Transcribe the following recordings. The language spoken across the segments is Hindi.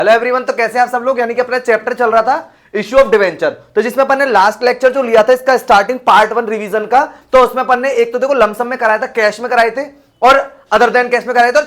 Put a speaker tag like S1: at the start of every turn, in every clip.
S1: हेलो एवरीवन, तो कैसे हैं आप सब लोग। यानी कि अपना चैप्टर चल रहा था इश्यू ऑफ डिवेंचर, तो जिसमें अपन ने लास्ट लेक्चर जो लिया था इसका स्टार्टिंग पार्ट 1 रिवीजन का, तो उसमें अपन ने एक तो देखो लमसम में कराया था, कैश में कराए थे और अदर देन कैश में कराए थे,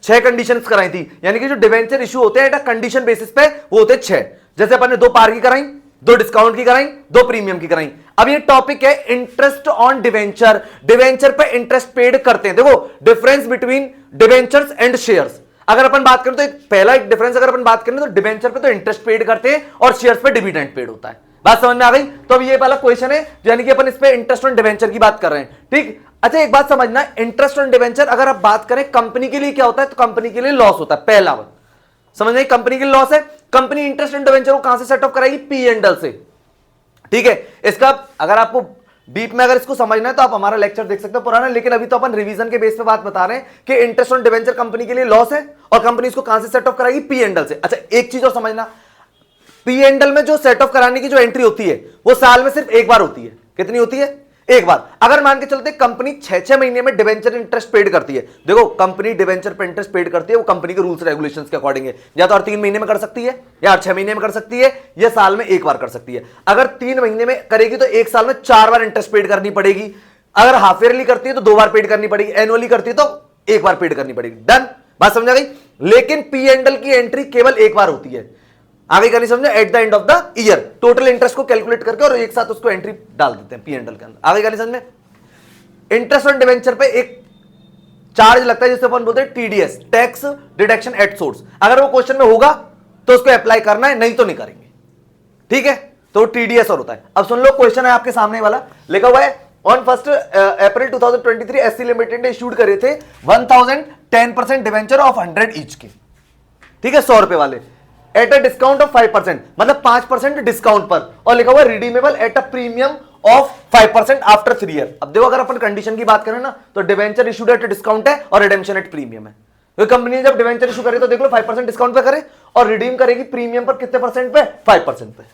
S1: 6 कंडीशंस कराई थी। यानी कि जो डिवेंचर इशू होते हैं कंडीशन बेसिस पे वो होते हैं 6। जैसे अपन ने 2 पार की कराई, 2 डिस्काउंट की कराई, 2 प्रीमियम की कराई। अब ये टॉपिक है इंटरेस्ट ऑन डिवेंचर। डिवेंचर पे इंटरेस्ट पेड करते हैं। देखो difference between debentures and shares अगर अपन बात करें तो पहला एक डिफरेंस अगर अपन बात करें तो डिवेंचर पे तो इंटरेस्ट पेड करते हैं और शेयर्स पे डिविडेंड पेड होता है। बात समझ में आ गई। तो अब ये वाला क्वेश्चन है यानी कि अपन इस पे इंटरेस्ट ऑन डिवेंचर की बात कर रहे हैं, ठीक। अच्छा एक बात समझना, इंटरेस्ट ऑन डिवेंचर अगर आप बात करें कंपनी के लिए क्या होता है, तो कंपनी के लिए लॉस होता है। पहला वन समझ में, कंपनी के लिए लॉस है। कंपनी इंटरेस्ट ऑन डिवेंचर को कहां से सेट ऑफ कराएगी, P&L से, ठीक है। इसका अगर आपको डीप में अगर इसको समझना है तो आप हमारा लेक्चर देख सकते हो पुराना, लेकिन अभी तो अपन रिवीजन के बेस पे बात बता रहे हैं कि इंटरेस्ट ऑन डिवेंचर कंपनी के लिए लॉस है और कंपनी इसको कहां से सेट ऑफ कराएगी, P&L से। अच्छा एक चीज और समझना, P&L में जो सेट ऑफ कराने की जो एंट्री होती है वो साल में सिर्फ एक बार होती है। कितनी होती है, एक बार। अगर मान के चलते कंपनी 6-6 महीने में डिवेंचर इंटरेस्ट पेड करती है, देखो कंपनी डिवेंचर पे इंटरेस्ट पेड करती है वो कंपनी के रूल्स रेगुलेशंस के अकॉर्डिंग है, या तो और 3 महीने में कर सकती है, या 6 महीने में कर सकती है, या साल में एक बार कर सकती है। अगर 3 महीने में करेगी तो एक साल में 4 बार इंटरेस्ट पेड करनी पड़ेगी। अगर हाफ ईयरली करती है तो 2 बार पेड करनी पड़ेगी, एनुअली करती है तो एक बार पेड करनी पड़ेगी। डन, बात समझ आ गई। लेकिन P&L की एंट्री केवल एक बार होती है, आगे का नहीं समझे, at the end of the year total interest को कैलकुलेट करके और एक साथ उसको एंट्री डाल देते हैं P&L के अंदर। आगे का नहीं समझ में। इंटरेस्ट ऑन डिवेंचर पे एक चार्ज लगता है जिसे अपन बोलते हैं TDS, tax deduction at source. अगर वो क्वेश्चन में होगा तो उसको अप्लाई करना है, नहीं तो नहीं करेंगे, ठीक है। तो TDS और होता है। अब सुन लो, क्वेश्चन है आपके सामने वाला, लिखा हुआ है ऑन 1 अप्रैल 2023 SC लिमिटेड ने इश्यूड करे थे 1010% डिवेंचर ऑफ 100 ईच के, ठीक है, 100 रुपए वाले, एट अ डिस्काउंट ऑफ 5%, मतलब 5% डिस्काउंट पर, और लिखा हुआ है redeemable eight a premium of 5% after 3 year. अब देखो अगर अपन कंडीशन की बात करें ना तो डिवेंचर इशूड एट डिस्काउंट है और रिडेम्पशन एट प्रीमियम है। तो कंपनी जब डिवेंचर इशू करे तो देख लो 5% डिस्काउंट पे करे और रिडीम करेगी प्रीमियम पर कितने परसेंट पे, 5% पे।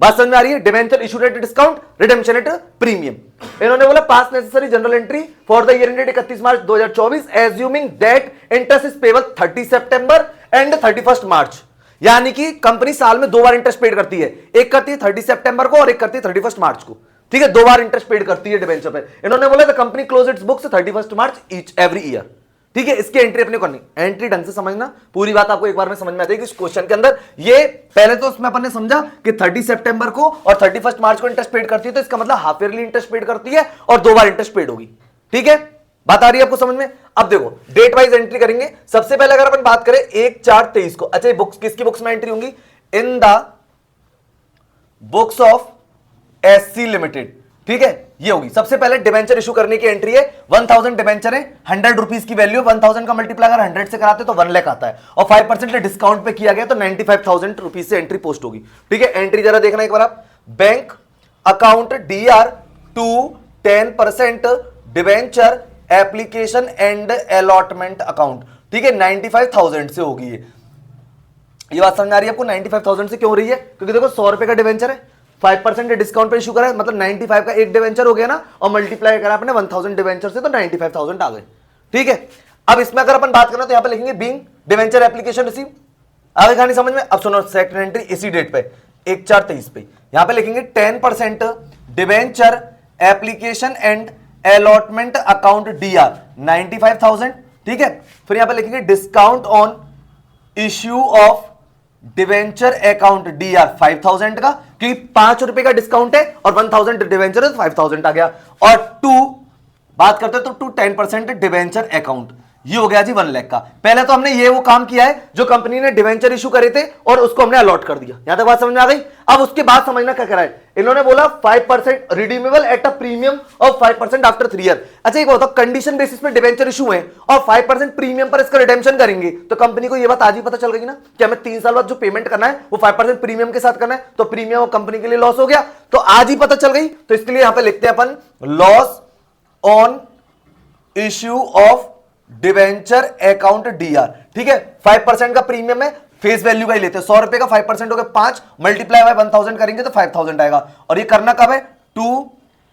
S1: बात समझ में आ रही है। Debenture issued at discount, redemption at premium. इन्होंने बोला पास necessary general entry for the year ended 31 March 2024 assuming that interest is payable 30 September and 31 मार्च। यानी कि कंपनी साल में 2 बार इंटरेस्ट पेड करती है, एक करती है 30 सितंबर को और एक करती है 31 मार्च को, ठीक है। 2 बार इंटरेस्ट पेड करती है डिवेंचर पे। इन्होंने बोला the company close it's books 31 March each every year, ठीक है। इसकी एंट्री अपने करनी, एंट्री ढंग से समझना, पूरी बात आपको एक बार में समझ में आ जाएगी इस क्वेश्चन के अंदर। ये पहले तो उसमें अपन ने समझा कि 30 सितंबर को और 31 मार्च को इंटरेस्ट पेड करती है, तो इसका मतलब हाफ ईयरली इंटरेस्ट पेड करती है और 2 बार इंटरेस्ट पेड होगी, ठीक है। बात आ रही है आपको समझ में। अब देखो डेट वाइज एंट्री करेंगे। सबसे पहले अगर अपन बात करें 1/4/23 को, अच्छा बुक्स किसकी बुक्स में एंट्री होंगी, इन the books of SC limited, ठीक है, ये होगी। सबसे पहले डिवेंचर इशू करने की एंट्री है, 1000 डिवेंचर है, 100 रुपीज की वैल्यू, 1000 का मल्टीप्लाई अगर 100 से कराते तो 1 लाख आता है और 5% डिस्काउंट पे किया गया तो 95,000 रुपीज से एंट्री पोस्ट होगी, ठीक है। एंट्री जरा देखना एक बार आप, bank account DR to 10% debenture application and allotment account, ठीक है, 95,000 से होगी ये बात समझ आ रही है आपको। 95,000 से क्यों हो रही है, क्योंकि देखो 100 रुपए का डिवेंचर है, 5% डिस्काउंट पे इशू करा है, मतलब 95 का एक डिवेंचर हो गया ना, और मल्टीप्लाई करा आपने 1000 डिवेंचर से तो 95,000 आ गए, ठीक है। अब इसमें अगर अपन बात करें तो यहां पे लिखेंगे बीइंग डिवेंचर एप्लीकेशन रिसीव, आगे कहानी समझ में। अब सुनो सेकंड एंट्री इसी डेट पे 1/4/23 पे, यहां पे लिखेंगे 10% debenture application and allotment account DR 95,000, ठीक है। फिर यहां पे लिखेंगे discount on issue of debenture account DR 5,000 का, क्योंकि 5 रुपए का डिस्काउंट है और 1000 डिवेंचर है तो 5,000 आ गया। और 2 बात करते हैं तो 10% डिवेंचर अकाउंट, ये हो गया जी 1 लाख का। पहले तो हमने ये वो काम किया है जो कंपनी ने डिवेंचर इशू करे थे और उसको हमने अलॉट कर दिया, यहां तक बात समझ में आ गई। अब उसके बाद समझना क्या करा है, इन्होंने बोला 5% redeemable eight a premium of 5% after 3 year. अच्छा एक बताओ, कंडीशन बेसिस पे डिवेंचर इशू है और 5% प्रीमियम पर इसका रिडेम्पशन करेंगे तो कंपनी को ये बात आज ही पता चल गई ना कि हमें 3 साल बाद जो पेमेंट करना है वो 5% प्रीमियम के साथ करना है, तो प्रीमियम और कंपनी के लिए लॉस हो गया, तो आज ही पता चल गई। तो इसके लिए यहां पे लिखते हैं अपन loss on issue of debenture account DR, ठीक है। 5% का प्रीमियम है, फेस वैल्यू का ही लेते हैं, 100 रुपए का 5% हो गया 5, मल्टीप्लाई बाय 1000 करेंगे तो 5000 आएगा। और ये करना कब है, to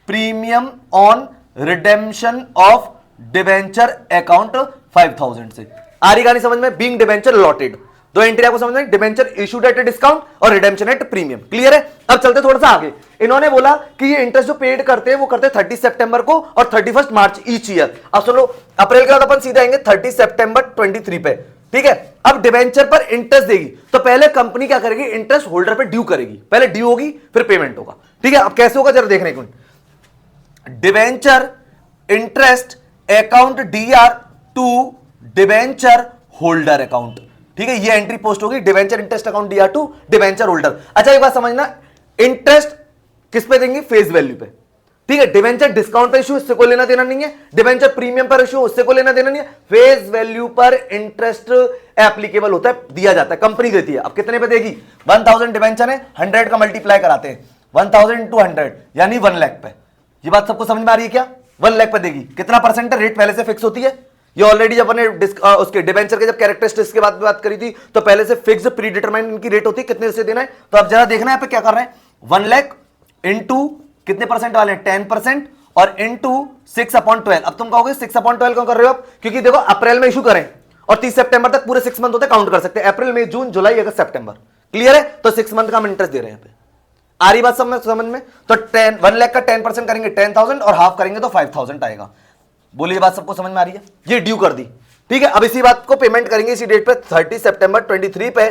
S1: premium on redemption of debenture account 5000 से। आ रही कहानी समझ में, बीइंग डिवेंचर अलॉटेड। दो एंट्री आपको समझ में, डिबेंचर इशूड एट डिस्काउंट और रिडेम्पशन एट प्रीमियम। क्लियर है? अब चलते थोड़ा सा आगे। इन्होंने बोला कि ये इंटरेस्ट जो पेड करते हैं वो करते हैं 30 सितंबर को और 31 मार्च ईच ईयर। अब सुनो, अप्रैल के बाद अपन सीधे आएंगे 30 सितंबर 23 पे, ठीक है। अब डिबेंचर पर इंटरेस्ट देगी तो पहले कंपनी क्या करेगी, इंटरेस्ट होल्डर पे ड्यू करेगी, पहले ड्यू होगी फिर पेमेंट होगा, ठीक है। अब कैसे होगा जरा देखने को, debenture interest account DR to debenture holder account, ठीक है। ये एंट्री पोस्ट होगी, debenture interest account DR to debenture holder. अच्छा एक बात समझना, इंटरेस्ट किस पे देंगे, फेस वैल्यू पे, ठीक है। डिबेंचर डिस्काउंट पर इशू, इससे कोई लेना देना नहीं है। डिबेंचर प्रीमियम पर इशू, उससे कोई लेना देना नहीं है। फेस वैल्यू पर इंटरेस्ट एप्लीकेबल होता है, दिया जाता है, कंपनी देती है। अब कितने पे देगी, 1000 डिबेंचर है, 100 का मल्टीप्लाई कराते हैं, 1000 into 100 यानी 1 लाख पे। ये बात सबको समझ में आ रही है क्या, 1 लाख पे देगी। कितना परसेंट है, रेट पहले से फिक्स होती है। ये ऑलरेडी जब अपने उसके डिबेंचर के जब कैरेक्टरिस्टिक्स के बात करी थी तो पहले से फिक्स प्री डिटरमाइंड इनकी रेट होती है, कितने से देना है। तो अब जरा देखना है यहाँ पे क्या कर रहे हैं, 1 लाख इंटू कितने परसेंट वाले हैं, 10% और इंटू 6/12। अब तुम कहोगे 6/12 क्यों कर रहे हो आप, क्योंकि देखो अप्रैल में इशू करें और 30 सितंबर तक पूरे 6 मंथ होते काउंट कर सकते हैं, अप्रैल मई जून जुलाई अगस्त सितंबर। क्लियर है? तो 6 मंथ का हम इंटरेस्ट दे रहे हैं यहाँ पे। आ रही बात समझ में? तो 1 लाख का 10% करेंगे 10,000 और हाफ करेंगे तो 5,000 आएगा। बोलिए बात सबको समझ में आ रही है? ये ड्यू कर दी, ठीक है। अब इसी बात को पेमेंट करेंगे इसी डेट पे 30 सितंबर 23 पे।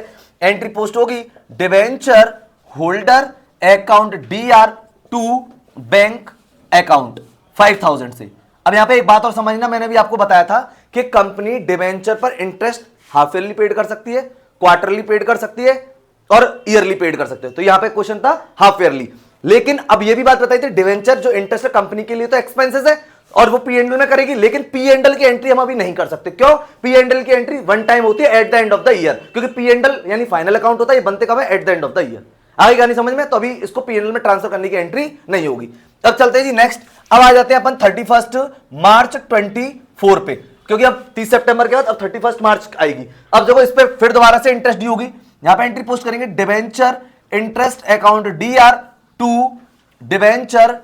S1: एंट्री पोस्ट होगी, debenture holder account DR to bank account 5,000 से। अब यहां पे एक बात और समझना, मैंने भी आपको बताया था कि कंपनी डिबेंचर पर इंटरेस्ट हाफ ईयरली पेड कर सकती है, क्वार्टरली पेड कर सकती है और ईयरली पेड कर सकते हैं। तो यहां पे क्वेश्चन था हाफ ईयरली। लेकिन अब यह भी बात बताई थी, डिबेंचर जो इंटरेस्ट है कंपनी के लिए तो एक्सपेंसेस है और वो पी एंड एल में करेगी, लेकिन पी एंड एल की एंट्री हम अभी नहीं कर सकते। क्यों? पी एंड एल की एंट्री वन टाइम होती है at the end of the year, क्योंकि पी एंड एल यानी फाइनल अकाउंट होता है, ये बनते कब है, at the end of the year. आगे नहीं समझ में? तो अभी इसको पी एंड एल में ट्रांसफर करने की एंट्री नहीं होगी। अब चलते हैं जी नेक्स्ट। अब आ जाते हैं अपन 31 मार्च 24 पे, क्योंकि अब 30 सितंबर के बाद अब 31 मार्च आएगी। अब देखो इस पे फिर दोबारा से इंटरेस्ट ड्यू होगी, यहां पे एंट्री पोस्ट करेंगे, debenture interest account DR to debenture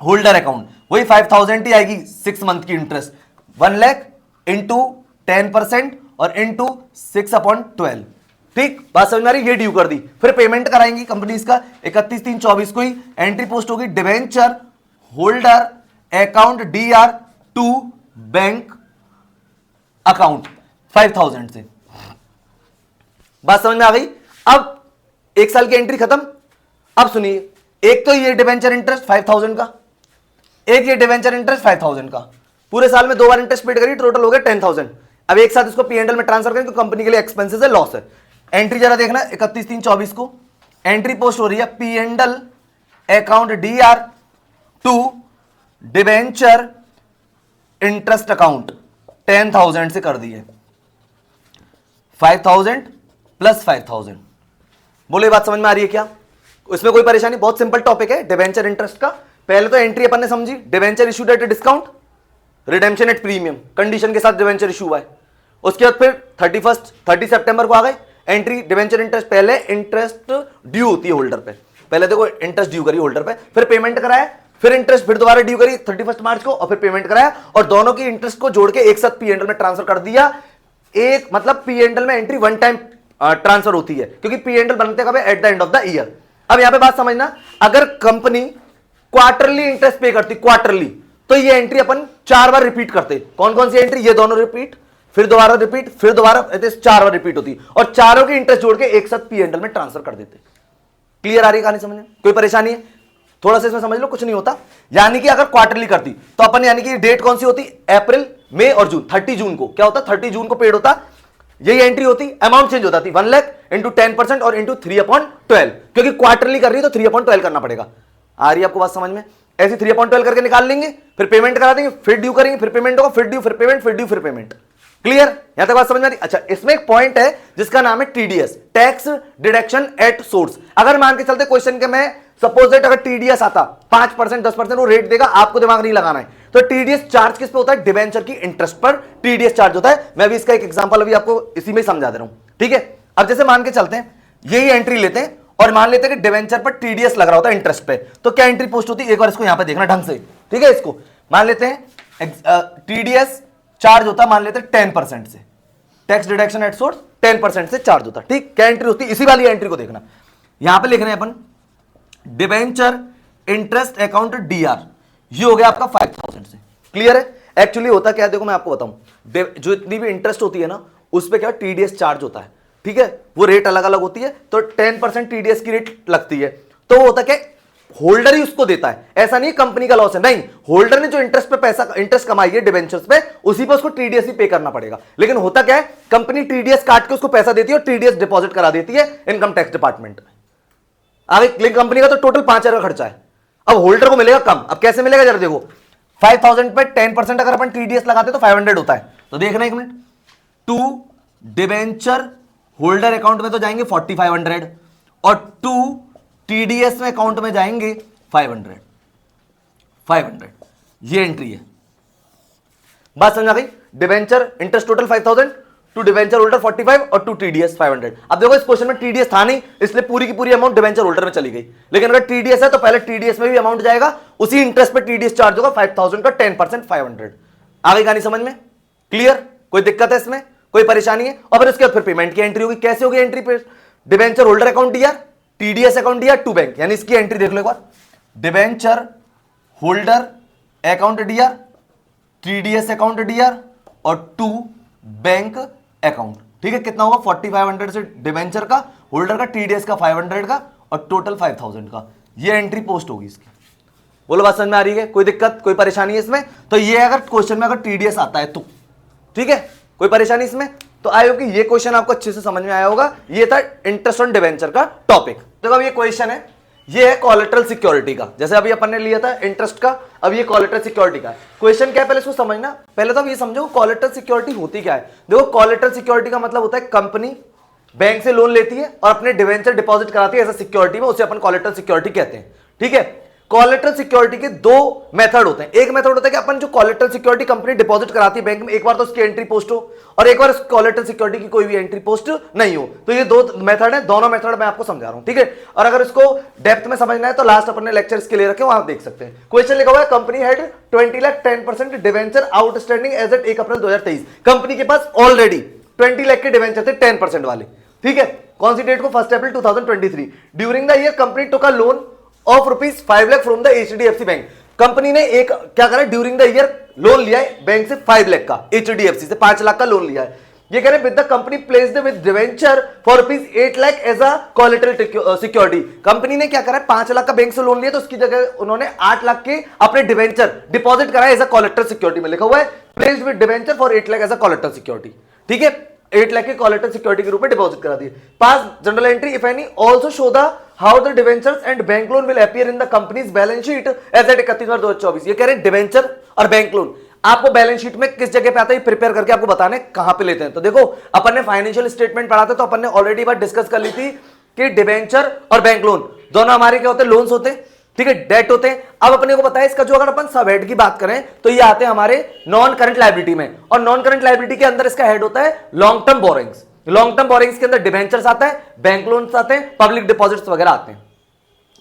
S1: holder account, वही 5,000 ही आएगी 6 मंथ की इंटरेस्ट, 1 लाख इंटू 10% और इंटू 6/12। ठीक, बात समझ में आ रही? ये ड्यू कर दी, फिर पेमेंट कराएंगी कंपनी इसका 31/3/24 को ही। एंट्री पोस्ट होगी, debenture holder account DR to bank account 5,000 से। बात समझ में आ गई? अब 1 साल की एंट्री खत्म। अब सुनिए, एक तो ये डिबेंचर इंटरेस्ट 5,000 का, एक ये डिबेंचर इंटरेस्ट 5,000 का, पूरे साल में 2 बार इंटरेस्ट पेड करिए, टोटल हो गया 10,000। अब एक साथ इसको पी&एल में ट्रांसफर करें तो कंपनी के लिए एक्सपेंसेस है, लॉस है। एंट्री जरा देखना 31/3/24 को एंट्री पोस्ट हो रही है, P and L account DR to debenture interest account 10,000 से कर दिए, 5,000 प्लस 5,000। बोले बात समझ में आ रही है क्या? इसमें कोई परेशानी? बहुत सिंपल टॉपिक है डिबेंचर इंटरेस्ट का। पहले तो एंट्री अपन ने समझी, debenture issued at discount, redemption at premium, condition के साथ डिबेंचर इशू हुआ है। उसके बाद फिर 30 सितंबर को आ गए, एंट्री डिबेंचर इंटरेस्ट, पहले इंटरेस्ट ड्यू होती है होल्डर पे, पहले देखो इंटरेस्ट ड्यू करी होल्डर पे, फिर पेमेंट कराया, फिर इंटरेस्ट फिर दोबारा ड्यू करी 31 मार्च को और फिर पेमेंट कराया, और दोनों की इंटरेस्ट को जोड़ के एक साथ पी&एल में ट्रांसफर कर दिया। एक मतलब पी&एल में एंट्री वन टाइम ट्रांसफर होती है, क्योंकि पी&एल बनते कब है, at the end of the year. अब यहां पे बात समझना, अगर कंपनी क्वार्टरली इंटरेस्ट पे करती, क्वार्टरली, तो ये एंट्री अपन 4 बार रिपीट करते। कौन कौन सी एंट्री? ये दोनों रिपीट, फिर दोबारा रिपीट, फिर दोबारा, 4 बार रिपीट होती और चारों की इंटरेस्ट जोड़ के एक साथ पी&एल में ट्रांसफर कर देते। क्लियर आ रही कहानी समझ में? कोई परेशानी है? थोड़ा सा इसमें समझ लो, कुछ नहीं होता। यानी कि अगर क्वार्टरली करती तो अपन, यानी कि डेट कौन सी होती, अप्रैल, मई और जून, 30 जून को क्या होता, 30 जून को पेड होता, यही एंट्री होती, अमाउंट चेंज होता थी, 1 लाख इंटू 10% और इंटू 3/12, क्योंकि क्वार्टरली कर रही है तो 3/12 करना पड़ेगा। आ रही है आपको बात समझ में? ऐसे 3/12 करके निकाल लेंगे, फिर पेमेंट करा देंगे, फिर ड्यू करेंगे, फिर पेमेंट होगा, फिर ड्यू, फिर पेमेंट, फिर ड्यू, फिर पेमेंट। क्लियर? यहां तक बात समझ में आ रही? अच्छा, इसमें एक पॉइंट है जिसका नाम है TDS, tax deduction at source. अगर मान के चलते क्वेश्चन के में सपोज दैट अगर टीडीएस आता 5%, 10% वो रेट देगा, आपको दिमाग नहीं लगाना है। तो टीडीएस चार्ज किस पे होता है? डिबेंचर की इंटरेस्ट पर टीडीएस चार्ज होता है। मैं भी इसका एक एग्जांपल अभी आपको इसी में समझा दे रहा हूं, ठीक है। अब जैसे मान के चलते हैं, यही एंट्री लेते हैं और मान लेते हैं कि डिबेंचर पर टीडीएस लग रहा होता है इंटरेस्ट पे, तो क्या एंट्री पोस्ट होती है? एक बार इसको यहां पे देखना ढंग से, ठीक है। इसको मान लेते हैं टीडीएस चार्ज होता है, मान लेते हैं 10% से, टैक्स डिडक्शन एट सोर्स 10% से चार्ज होता है। ठीक, क्या एंट्री होती है, इसी वाली एंट्री को देखना। यहां पे लिख रहे हैं अपन डिबेंचर इंटरेस्ट अकाउंट डीआर, ये हो गया आपका 5000 से। क्लियर है? एक्चुअली होता क्या है, देखो मैं आपको बताऊं, जो इतनी भी इंटरेस्ट होती है ना, उस पे क्या टीडीएस चार्ज होता है। ठीक है, वो रेट अलग अलग होती है, तो 10% टीडीएस की रेट लगती है। तो वो होता क्या, होल्डर ही उसको देता है, ऐसा नहीं कंपनी का लॉस है, नहीं, होल्डर ने जो इंटरेस्ट पे पैसा इंटरेस्ट कमाई है डिबेंचर्स पे, उसी पे उसको टीडीएस ही पे करना पड़ेगा। लेकिन होता क्या है, कंपनी टीडीएस काट के उसको पैसा देती है और टीडीएस डिपॉजिट करा देती है इनकम टैक्स डिपार्टमेंट में। आगे कंपनी का तो टोटल 5000 का खर्चा है, अब होल्डर को मिलेगा कम। अब कैसे मिलेगा जरा देखो, 5000 पे 10% अगर अपन टीडीएस लगाते तो 500 होता है। तो देखना एक minute, to debenture holder account में तो जाएंगे 4500 और टू टीडीएस में अकाउंट में जाएंगे 500। ये एंट्री है, बात समझ आ गई। Debenture interest total 5000, to debenture holder 45 और टू टीडीएस 500। अब देखो इस क्वेश्चन में टीडीएस था नहीं, इसलिए पूरी की पूरी अमाउंट डिबेंचर होल्डर में चली गई। लेकिन अगर टीडीएस है तो पहले टीडीएस में भी अमाउंट जाएगा, उसी इंटरेस्ट पे टीडीएस चार्ज होगा 5000 का 10% 500। आ गई कहानी समझ में? क्लियर? कोई दिक्कत है इसमें, कोई परेशानी है? और फिर उसके बाद फिर पेमेंट की एंट्री होगी। कैसे होगी एंट्री पे? Debenture holder account DR, TDS account DR, to bank, यानी इसकी एंट्री देख लो एक बार, debenture holder account DR, TDS account DR और टू बैंक अकाउंट। ठीक है, कितना होगा 4500 से डिबेंचर का, होल्डर का, टीडीएस का 500 का और टोटल 5000 का। ये एंट्री पोस्ट होगी इसकी। बोलो बात समझ में आ रही है? कोई दिक्कत, कोई परेशानी है इसमें? तो ये अगर क्वेश्चन में अगर टीडीएस आता है तो ठीक है, कोई परेशानी इसमें? तो आई होगी ये क्वेश्चन आपको अच्छे से समझ में आया होगा। ये था इंटरेस्ट ऑन डिबेंचर का टॉपिक। देखो अब ये क्वेश्चन है, ये है कोलेटरल सिक्योरिटी का। जैसे अभी अपन ने लिया था इंटरेस्ट का, अब ये कोलेटरल सिक्योरिटी का क्वेश्चन क्या है, पहले इसको समझना। पहले तो अब ये समझो कोलेटरल सिक्योरिटी होती क्या है। देखो कोलेटरल सिक्योरिटी का मतलब होता है कंपनी बैंक से लोन लेती है और अपने डिबेंचर डिपॉजिट कराती है ऐसा सिक्योरिटी में, उसे अपन कोलेटरल सिक्योरिटी कहते हैं। ठीक है, कोलेटरल सिक्योरिटी के दो मेथड होते हैं। एक मेथड होता है कि अपन जो कोलेटरल सिक्योरिटी कंपनी डिपॉजिट कराती है बैंक में, एक बार तो उसकी एंट्री पोस्ट हो और एक बार उस कोलेटरल सिक्योरिटी की कोई भी एंट्री पोस्ट नहीं हो। तो ये दो मेथड है, दोनों मेथड मैं आपको समझा रहा हूं। ठीक है, और अगर इसको डेप्थ में समझना है तो लास्ट अपन ने लेक्चर इसके लिए रखे, वहां आप देख सकते हैं। क्वेश्चन लिखा हुआ है company had 20 lakh 10% debenture outstanding as at 1 April 2023। Company के पास ऑलरेडी 20 लाख के डिवेंचर थे 10% वाले। ठीक है, कौन सी डेट को? 1 April 2023। During the year company took a loan of rupees 5 lakh from the HDFC bank. Company ने एक क्या करा, ड्यूरिंग द ईयर लोन लिया है बैंक से 5 लाख का, एचडीएफसी से 5 लाख का लोन लिया है। ये कह रहे with the company placed with debenture for rupees 8 lakh as a collateral security. Company ने क्या करा, 5 लाख का बैंक से लोन लिया तो उसकी जगह उन्होंने 8 लाख के अपने डिवेंचर डिपॉजिट कराया एज अ कोलेटरल सिक्योरिटी में। लिखा हुआ है placed with debenture for 8 lakh as a collateral security. ठीक है, 8 लाख के कोलेटरल सिक्योरिटी के रूप में डिपॉजिट करा दिए। Pass journal entry if any also show the how the debentures and bank loan will appear in the company's balance sheet as at 31 March 2024। ये कह रहे हैं डिवेंचर और बैंक लोन आपको बैलेंस शीट में किस जगह पे आता है, प्रिपेयर करके आपको बताने कहां पे लेते हैं। तो देखो अपन ने फाइनेंशियल स्टेटमेंट पढ़ा था, तो अपन ने ऑलरेडी बात डिस्कस कर ली थी कि डिवेंचर और बैंक लोन दोनों हमारे क्या होते हैं, लोन्स होते हैं। ठीक है, डेट होते हैं। अब अपने को पता है इसका जो अगर अपन सब हेड की बात करें तो ये आते हैं हमारे नॉन करंट लायबिलिटी में, और नॉन करंट लायबिलिटी के अंदर इसका हेड होता है long term borrowings. Long term borrowings के अंदर डिवेंचर्स आता है, बैंक लोन्स आते हैं, पब्लिक डिपॉजिट्स वगैरह आते हैं।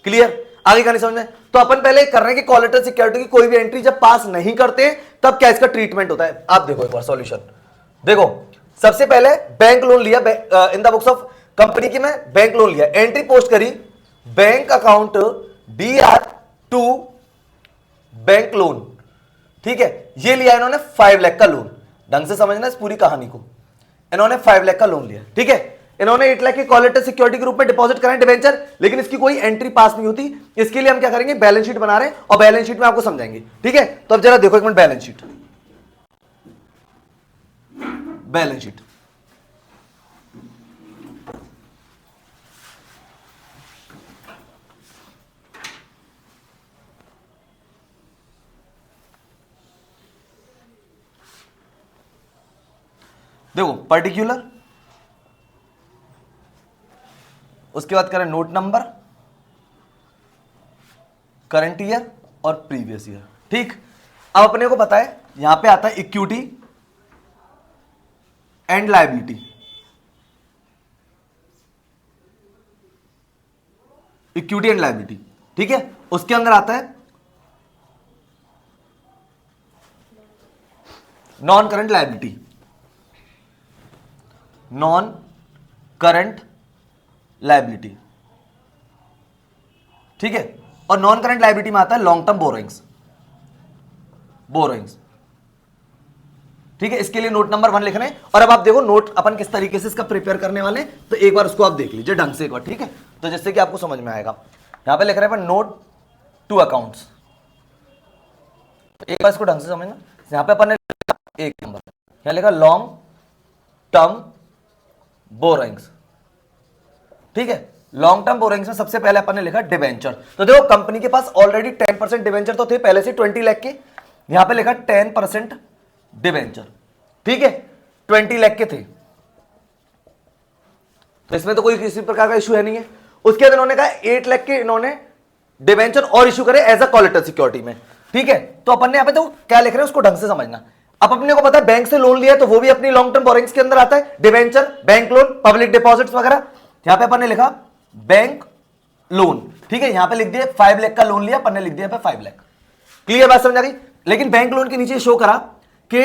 S1: क्लियर? आगे का नहीं समझ में? तो अपन पहले कर रहे हैं कि कोलेटरल सिक्योरिटी की कोई भी एंट्री जब पास नहीं करते तब क्या इसका ट्रीटमेंट होता है। आप देखो एक बार सॉल्यूशन देखो। सबसे पहले बैंक लोन लिया in the books of company की, मैं बैंक लोन लिया, एंट्री पोस्ट करी bank account DR to bank loan. ठीक है, ये लिया इन्होंने 5 लाख का लोन। ढंग से समझना इस पूरी कहानी को, इन्होंने 5 लाख का लोन लिया। ठीक है, इन्होंने 8 लाख की कोलेटरल सिक्योरिटी के रूप में डिपॉजिट कराए डिवेंचर, लेकिन इसकी कोई एंट्री पास नहीं होती। इसके लिए हम क्या करेंगे, बैलेंस शीट बना रहे हैं और बैलेंस शीट में आपको समझाएंगे। ठीक है, तो अब जरा देखो एक minute balance sheet. Balance sheet देखो, पर्टिकुलर, उसके बाद करें नोट नंबर, करंट ईयर और प्रीवियस ईयर। ठीक, अब अपने को पता है यहां पे आता है equity and liability. Equity and liability, ठीक है, उसके अंदर आता है non current liability. Non current liability, ठीक है। और नॉन करंट लायबिलिटी में आता है लॉन्ग टर्म बोरोइंग्स, ठीक है। इसके लिए नोट नंबर 1 लिखना है। और अब आप देखो नोट अपन किस तरीके से इसका प्रिपेयर करने वाले हैं, तो एक बार उसको आप देख लीजिए ढंग से एक बार, ठीक है। तो जिससे कि आपको समझ में आएगा। यहां पे लिख रहे हैं नोट टू अकाउंट्स, एक बार इसको ढंग से समझना। यहां पे अपन ने एक नंबर यहां लिखा लॉन्ग टर्म बोरोइंग्स, ठीक है। लॉन्ग टर्म बोरोइंग्स में सबसे पहले अपन ने लिखा डिवेंचर। तो देखो कंपनी के पास ऑलरेडी 10% डिवेंचर तो थे पहले से 20 लाख के, यहां पे लिखा 10% डिवेंचर, ठीक है। 20 लाख के थे, तो इसमें तो कोई किसी प्रकार का इशू है नहीं है। उसके बाद इन्होंने कहा 8 लाख के इन्होंने डिवेंचर और इशू करे एज अ कोलेटरल सिक्योरिटी में, ठीक है। तो अपन ने यहां पे तो क्या लिख रहे हैं उसको ढंग से समझना। अब अपने को पता है बैंक से लोन लिया है तो वो भी अपनी लॉन्ग टर्म बोरोइंग्स के अंदर आता है, debenture, bank loan, public deposits वगैरह। यहां पे अपन ने लिखा बैंक लोन, ठीक है। यहां पे लिख दिया 5 लाख का लोन लिया, अपन ने लिख दिया 5 लाख। क्लियर बात समझ आ गई। लेकिन बैंक लोन के नीचे शो करा कि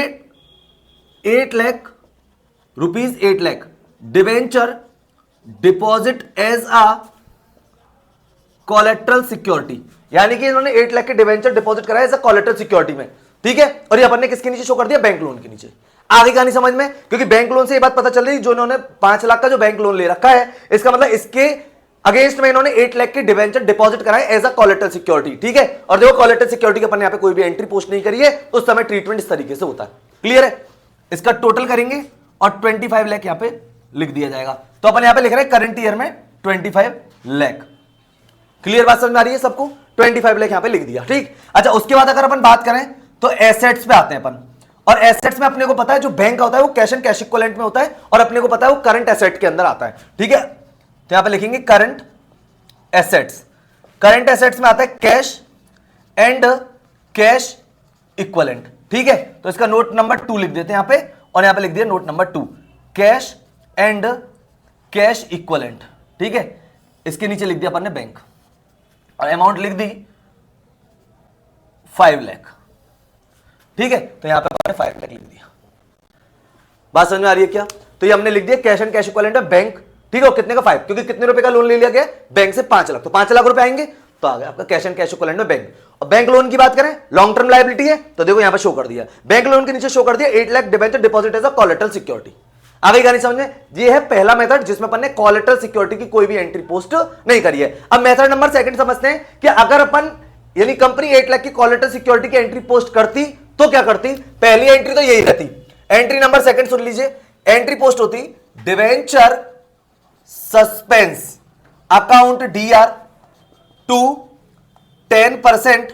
S1: 8 lakh rupees 8 lakh debenture deposit as a collateral security, यानी कि इन्होंने 8 लाख के डिवेंचर डिपॉजिट कराया एज अ कोलेटरल सिक्योरिटी में, ठीक है। और ये अपन ने किसके नीचे शो कर दिया, बैंक लोन के नीचे। आगे कहानी समझ में, क्योंकि बैंक लोन से ये बात पता चल रही जो इन्होंने 5 लाख का जो बैंक लोन ले रखा है, इसका मतलब इसके अगेंस्ट में इन्होंने 8 लाख के डिवेंचर डिपॉजिट कराए एज अ कोलेटरल सिक्योरिटी, ठीक है। और देखो कोलेटरल सिक्योरिटी के अपन यहां पे कोई भी एंट्री पोस्ट नहीं करी है, तो उस समय ट्रीटमेंट इस तरीके से होता है। क्लियर है। इसका टोटल करेंगे और 25 लाख यहां पे लिख दिया जाएगा। तो अपन यहां पे लिख रहे हैं करंट ईयर में 25 लाख। क्लियर बात समझ में आ रही है सबको। 25 लाख यहां पे लिख दिया, ठीक। अच्छा, उसके बाद अगर अपन बात करें तो एसेट्स पे आते हैं अपन। और एसेट्स में अपने को पता है जो बैंक होता है वो कैश एंड कैश इक्विवेलेंट में होता है, और अपने को पता है वो करंट एसेट के अंदर आता है, ठीक है। तो यहां पे लिखेंगे करंट एसेट्स। करंट एसेट्स में आता है कैश एंड कैश इक्विवेलेंट, ठीक है। तो इसका नोट नंबर 2 लिख देते हैं यहां पे, और यहां पे लिख दिया note number 2 cash and cash equivalent, ठीक है। इसके नीचे लिख दिया अपन ने बैंक, और अमाउंट लिख दी 5 लाख, ठीक है। तो यहां पे हमने 5 लाख लिख दिया। बात समझ में आ रही है क्या। तो ये हमने लिख दिया कैश एंड कैश इक्विवेलेंट है बैंक, ठीक है। कितने का 5, क्योंकि कितने रुपए का लोन ले लिया गया बैंक से 5 लाख, तो 5 लाख रुपए आएंगे, तो आ गया आपका कैश एंड कैश इक्विवेलेंट में बैंक। और बैंक लोन की बात करें लॉन्ग टर्म लायबिलिटी है, तो देखो यहां पे शो कर दिया बैंक लोन के नीचे शो कर दिया 8 lakh debenture deposit as a collateral security. आ गई कहानी समझ में। ये है पहला मेथड जिसमें अपन ने कोलेटरल सिक्योरिटी की कोई भी एंट्री पोस्ट नहीं करी है। अब मेथड नंबर 2 समझते हैं कि अगर अपन यानी कंपनी 8 लाख की कोलेटरल सिक्योरिटी की एंट्री पोस्ट करती तो क्या करती। पहली एंट्री तो यही रहती। एंट्री नंबर 2 सुन लीजिए। एंट्री पोस्ट होती debenture suspense account DR to 10%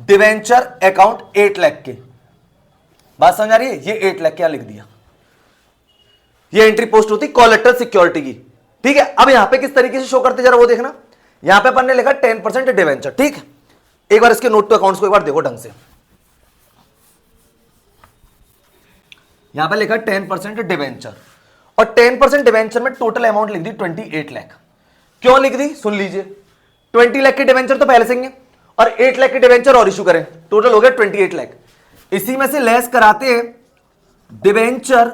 S1: debenture account 8 lakh के। बात समझ आ रही है। ये 8 लाख क्या लिख दिया, ये एंट्री पोस्ट होती कोलेटरल सिक्योरिटी की, ठीक है। अब यहां पे किस तरीके से शो करते जरा वो देखना। यहां पे अपन ने लिखा 10% डिवेंचर, ठीक है। एक बार इसके नोट टू अकाउंट्स को एक बार देखो ढंग से। यहां पे लिखा 10% डिवेंचर, और 10% डिवेंचर में टोटल अमाउंट लिख दी 28 लाख। क्यों लिख दी सुन लीजिए। 20 लाख के डिवेंचर तो पहले से ही है, और 8 लाख के डिवेंचर और इशू करें, टोटल हो गया 28 लाख। इसी में से लेस कराते हैं डिवेंचर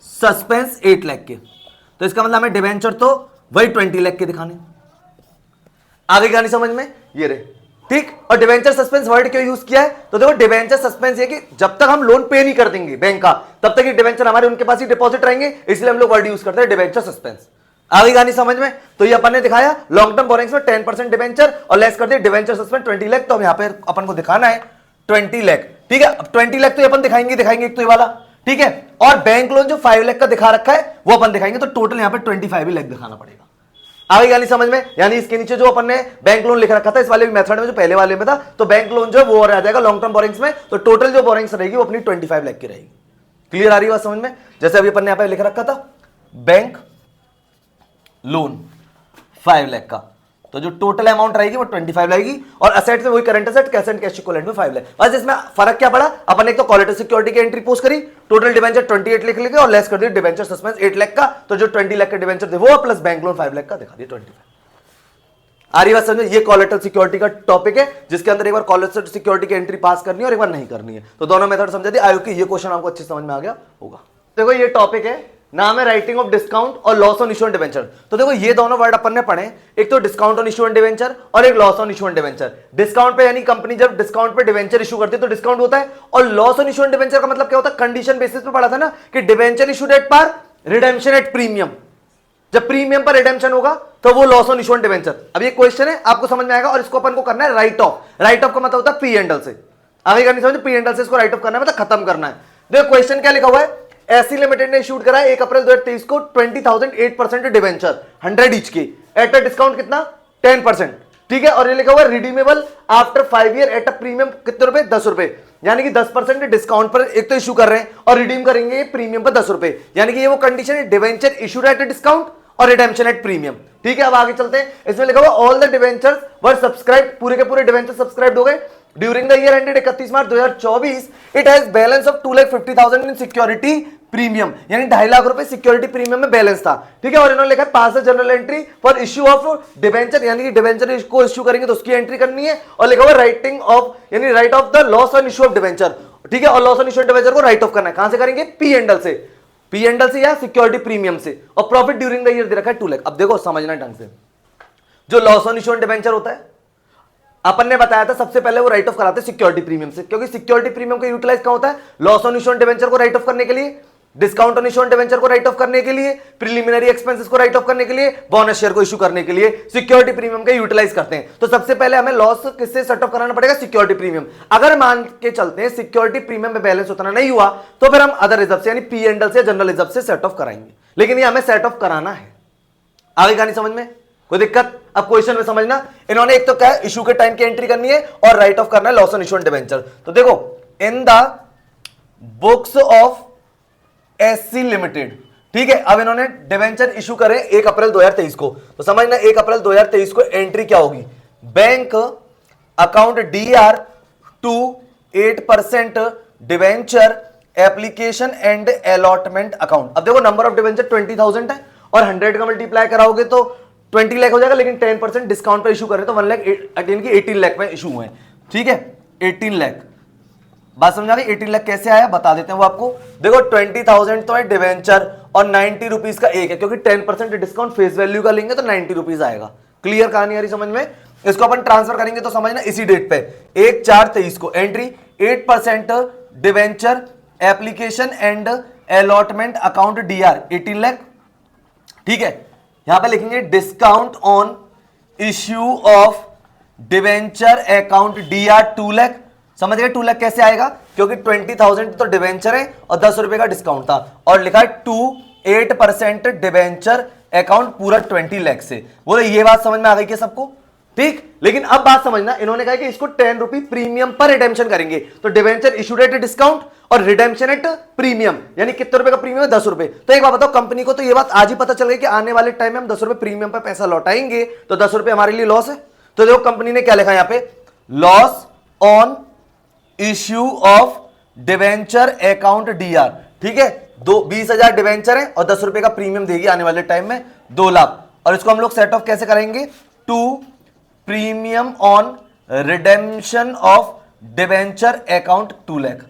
S1: सस्पेंस 8 लाख के, तो इसका मतलब हमें डिवेंचर तो वही 20 लाख के दिखाने। आगे कहानी समझ में ये रहे, ठीक। और डिवेंचर सस्पेंस वर्ड क्यों यूज किया है, तो देखो डिवेंचर सस्पेंस ये कि जब तक हम लोन पे नहीं कर देंगे बैंक का, तब तक ये डिवेंचर हमारे उनके पास ही डिपॉजिट रहेंगे, इसलिए हम लोग वर्ड यूज करते हैं डिवेंचर सस्पेंस। आगे कहानी समझ में। तो ये अपन ने दिखाया लॉन्ग टर्म बोरोइंग्स में 10% डिवेंचर और लेस कर दिया डिवेंचर सस्पेंस 20 लाख। तो अब यहां पे अपन को दिखाना है 20 लाख, ठीक है। अब 20 लाख तो अपन दिखाएंगे एक तो ये वाला, ठीक है। और बैंक लोन जो 5 लाख का दिखा रखा है वो अपन दिखाएंगे, तो टोटल यहां पे 25 लाख दिखाना पड़ेगा। आगे यानी समझ में। यानी इसके नीचे जो अपन ने बैंक लोन लिख रखा था इस वाले मेथड में, जो पहले वाले में था, तो बैंक लोन जो वो आ जाएगा लॉन्ग टर्म बोरोइंग्स में, तो टोटल जो बोरोइंग्स रहेगी वो अपनी 25 लाख की रहेगी। क्लियर आ रही है बात समझ में। जैसे अभी अपन ने यहां पे लिख रखा था बैंक लोन 5 लाख का, तो जो टोटल अमाउंट रहेगी वो 25 रहेगी, और असेट्स में वही current asset cash and cash equivalent में 5 लाख। बस इसमें फर्क क्या पड़ा, अपन एक तो कोलेटरल सिक्योरिटी की एंट्री पोस्ट करी, टोटल डिवेंचर 28 लिख लेके और लेस कर दिया डिवेंचर सस्पेंस 8 लाख का, तो जो 20 लाख के डिवेंचर थे वो प्लस बैंक लोन 5 लाख का दिखा दिया 25। आ रही बात समझे। ये कोलेटरल सिक्योरिटी का टॉपिक है जिसके अंदर एक बार कोलेटरल सिक्योरिटी की एंट्री पास करनी है और एक बार नहीं करनी है। तो दोनों मेथड समझा दिए। आयोग की ये क्वेश्चन आपको अच्छे समझ में आ गया होगा। देखो ये टॉपिक है नाम है राइटिंग ऑफ डिस्काउंट और लॉस ऑन इशू डिवेंचर। तो देखो ये दोनों वर्ड अपन ने पढ़े, एक तो डिस्काउंट ऑन इशू डिवेंचर और एक loss on issue debenture. Discount पे यानी कंपनी जब डिस्काउंट पे डिवेंचर इशू करती है तो डिस्काउंट होता है, और लॉस ऑन इशू डिवेंचर का मतलब क्या होता है, कंडीशन बेसिस पे पढ़ा था ना कि debenture issued at par, redemption at premium. जब प्रीमियम पर रिडेम्पशन होगा तो वो लॉस ऑन इशू डिवेंचर। अब ये क्वेश्चन है, आपको समझ में आएगा, और इसको अपन को करना है राइट ऑफ। राइट ऑफ का मतलब होता है पी एंडल से, आगे करनी समझ, पी एंडल से इसको राइट ऑफ करना है, मतलब खत्म करना है। देखो क्वेश्चन क्या लिखा हुआ है, एसी लिमिटेड ने इशूड करा 1 अप्रैल 2023 को 20,000 8% डिवेंचर 100 ईच की एट अ डिस्काउंट कितना 10%, ठीक है। और ये लिखा हुआ है redeemable after 5 year eight a premium कितने रुपए 10 रुपए, यानी कि 10% डिस्काउंट पर एक तो इशू कर रहे हैं और रिडीम करेंगे प्रीमियम पर 10 रुपए, यानी कि ये वो कंडीशन है debenture issued at a discount और रिडेम्पशन एट प्रीमियम, ठीक है। अब आगे चलते हैं, इसमें लिखा हुआ all the debentures were subscribe, पूरे के पूरे डिवेंचर सब्सक्राइब हो गए during the year ended 31 March 2024। It has balance of 2,50,000 in security premium, यानी 2.5 लाख रुपए सिक्योरिटी प्रीमियम में बैलेंस था, ठीक है। और इन्होंने लिखा pass the journal entry for issue of debenture, यानी कि डिवेंचर को इश्यू करेंगे तो उसकी एंट्री करनी है, और लिखा हुआ राइटिंग ऑफ यानी right of the loss on issue of debenture, ठीक है। और loss on issue of debenture को राइट ऑफ करना है, कहां से करेंगे, पी एंडल से, पी एंडल से या सिक्योरिटी प्रीमियम से, और प्रॉफिट ड्यूरिंग द ईयर दे रखा है 2 लाख। अब देखो समझना ढंग से, जो loss on issue of debenture होता है अपन ने बताया था सबसे पहले वो राइट ऑफ कराते हैं सिक्योरिटी प्रीमियम से, क्योंकि सिक्योरिटी प्रीमियम का यूटिलाइज कहां होता है, loss on issue on debenture को राइट ऑफ करने के लिए, discount on issue on debenture को राइट ऑफ करने के लिए, प्रिलिमिनरी एक्सपेंसेस को राइट ऑफ करने के लिए, बोनस शेयर को इशू करने के लिए सिक्योरिटी प्रीमियम का यूटिलाइज करते हैं। तो सबसे पहले हमें लॉस किससे सेट ऑफ कराना पड़ेगा, सिक्योरिटी प्रीमियम। अगर मान के चलते हैं सिक्योरिटी प्रीमियम में बैलेंस उतना नहीं हुआ तो फिर हम अदर रिजर्व से यानी पी एंडल से जनरल रिजर्व से सेट ऑफ कराएंगे, लेकिन ये हमें सेट ऑफ कराना है। आगे कहानी समझ में कोई दिक्कत, अब क्वेश्चन में समझना, इन्होंने एक तो क्या है इशू के टाइम की एंट्री करनी है और राइट ऑफ करना है loss on issue on debenture. तो देखो इन the books of SC limited, ठीक है। अब इन्होंने डिवेंचर इशू करे 1 अप्रैल 2023 को, तो समझना 1 अप्रैल 2023 को एंट्री क्या होगी, bank account DR to 8% debenture application and allotment account. अब देखो नंबर ऑफ डिवेंचर 20,000 है और 100 का मल्टीप्लाई कराओगे तो 20 लाख हो जाएगा, लेकिन 10% डिस्काउंट पर इशू करें तो 1 लाख 18 लाख में इशू हुए, ठीक है। 18 लाख बात समझ आ गई, 18 लाख कैसे आया बता देते हैं वो आपको। देखो 20,000 तो है डिवेंचर और 90 रुपीज का एक है, क्योंकि 10% डिस्काउंट फेस वैल्यू का लेंगे तो 90 रुपीज आएगा। क्लियर कहानी आ रही समझ में, इसको अपन ट्रांसफर करेंगे तो समझना इसी डेट पे 1/4/23 को entry 8% debenture application and allotment account D R 18 lakh, ठीक है। यहां पे लिखेंगे discount on issue of debenture account DR 2 lakh. समझ गए 2 लाख कैसे आएगा, क्योंकि 20,000 तो डिवेंचर है और 10 रुपए का डिस्काउंट था, और लिखा है 8% डिवेंचर अकाउंट पूरा 20 लाख से। बोले ये बात समझ में आ गई क्या सबको, ठीक। लेकिन अब बात समझना, इन्होंने कहा कि इसको 10 रुपए प्रीमियम पर रिडेम्पशन करेंगे, तो डिवेंचर इशूड एट डिस्काउंट और रिडेम्पशन एट प्रीमियम, यानी कितने रुपए का प्रीमियम है 10 रुपए। तो एक बात बताओ, कंपनी को तो ये बात आज ही पता चल गई कि आने वाले टाइम में हम 10 रुपए प्रीमियम पर पैसा लौटाएंगे, तो 10 रुपए हमारे लिए लॉस है। तो देखो कंपनी ने क्या लिखा यहां पे, loss on issue of debenture account DR, ठीक है। 20,000 डिवेंचर है और 10 रुपए का प्रीमियम देगी आने वाले टाइम में 2 लाख, और इसको हम लोग सेट ऑफ कैसे करेंगे, to premium on redemption of debenture account 2 lakh.